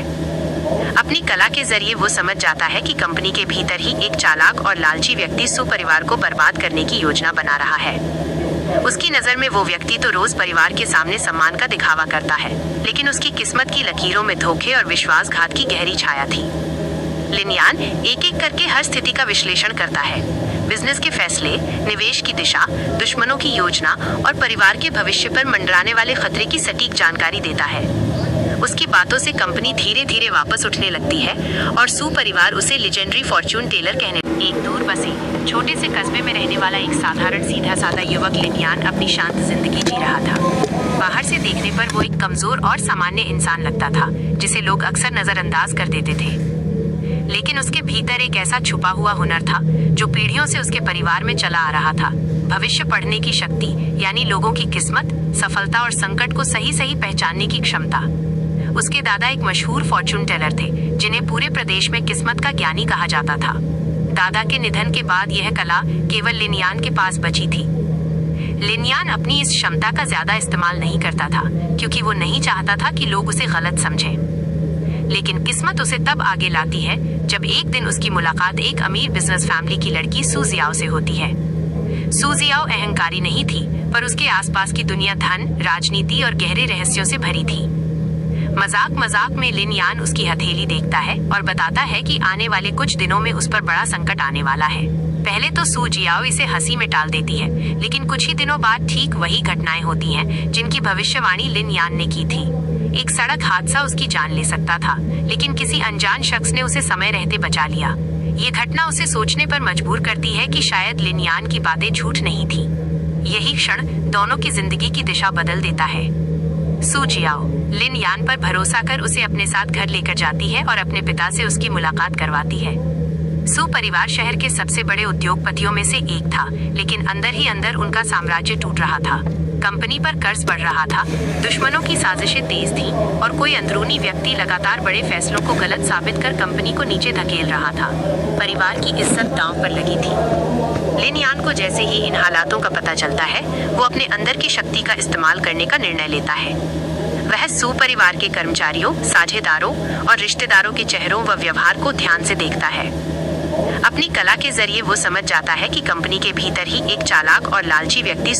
अपनी कला के जरिए वो समझ जाता है कि कंपनी के भीतर ही एक चालाक और लालची व्यक्ति सू परिवार को बर्बाद करने की योजना बना रहा है। उसकी नजर में वो व्यक्ति तो रोज परिवार के सामने सम्मान का दिखावा करता है, लेकिन उसकी किस्मत की लकीरों में धोखे और विश्वासघात की गहरी छाया थी। लिन यान एक एक करके हर स्थिति का विश्लेषण करता है। बिजनेस के फैसले, निवेश की दिशा, दुश्मनों की योजना और परिवार के भविष्य पर मंडराने वाले खतरे की सटीक जानकारी देता है। उसकी बातों से कंपनी धीरे धीरे वापस उठने लगती है और सू परिवार उसे लेजेंडरी फॉर्च्यून टेलर कहने। एक दूर बसे छोटे से कस्बे में रहने वाला एक साधारण सीधा साधा युवक लिन यान अपनी शांत जिंदगी जी रहा था। बाहर से देखने पर वो एक कमजोर और सामान्य इंसान लगता था, जिसे लोग अक्सर नजरअंदाज कर देते थे। लेकिन उसके भीतर एक ऐसा छुपा हुआ हुनर था जो पीढ़ियों से उसके परिवार में चला आ रहा था। भविष्य पढ़ने की शक्ति, यानी लोगों की किस्मत, सफलता और संकट को सही सही पहचानने की क्षमता। उसके दादा एक मशहूर फॉर्च्यून टेलर थे, जिन्हें पूरे प्रदेश में किस्मत का ज्ञानी कहा जाता था। दादा के निधन के बाद यह कला केवल लिन यान के पास बची थी। लिन यान अपनी इस क्षमता का ज्यादा इस्तेमाल नहीं करता था, क्योंकि वो नहीं चाहता था कि लोग उसे गलत समझें। लेकिन किस्मत उसे तब आगे लाती है जब एक दिन उसकी मुलाकात एक अमीर बिजनेस फैमिली की लड़की सू जियाओ से होती है। सू जियाओ अहंकारी नहीं थी, पर उसके आसपास की दुनिया धन, राजनीति और गहरे रहस्यों से भरी थी। मजाक मजाक में लिन यान उसकी हथेली देखता है और बताता है कि आने वाले कुछ दिनों में उस पर बड़ा संकट आने वाला है। पहले तो सू जियाओ इसे हंसी में टाल देती है, लेकिन कुछ ही दिनों बाद ठीक वही घटनाएं होती हैं जिनकी भविष्यवाणी लिन यान ने की थी। एक सड़क हादसा उसकी जान ले सकता था, लेकिन किसी अनजान शख्स ने उसे समय रहते बचा लिया। ये घटना उसे सोचने पर मजबूर करती है कि शायद लिन यान की बातें झूठ नहीं थी। यही क्षण दोनों की जिंदगी की दिशा बदल देता है। सू जियाओ लिन यान पर भरोसा कर उसे अपने साथ घर लेकर जाती है और अपने पिता से उसकी मुलाकात करवाती है। सू परिवार शहर के सबसे बड़े उद्योगपतियों में से एक था, लेकिन अंदर ही अंदर उनका साम्राज्य टूट रहा था। कंपनी पर कर्ज बढ़ रहा था, दुश्मनों की साजिशें तेज थीं और कोई अंदरूनी व्यक्ति लगातार बड़े फैसलों को गलत साबित कर कंपनी को नीचे धकेल रहा था। परिवार की इज्जत दांव पर लगी थी। लिन यान को जैसे ही इन हालातों का पता चलता है, वो अपने अंदर की शक्ति का इस्तेमाल करने का निर्णय लेता है। वह सू परिवार के कर्मचारियों, साझेदारों और रिश्तेदारों के चेहरों व व्यवहार को ध्यान से देखता है। अपनी कला के जरिए वो समझ जाता है कि कंपनी के भीतर ही एक चालाक और लालची व्यक्ति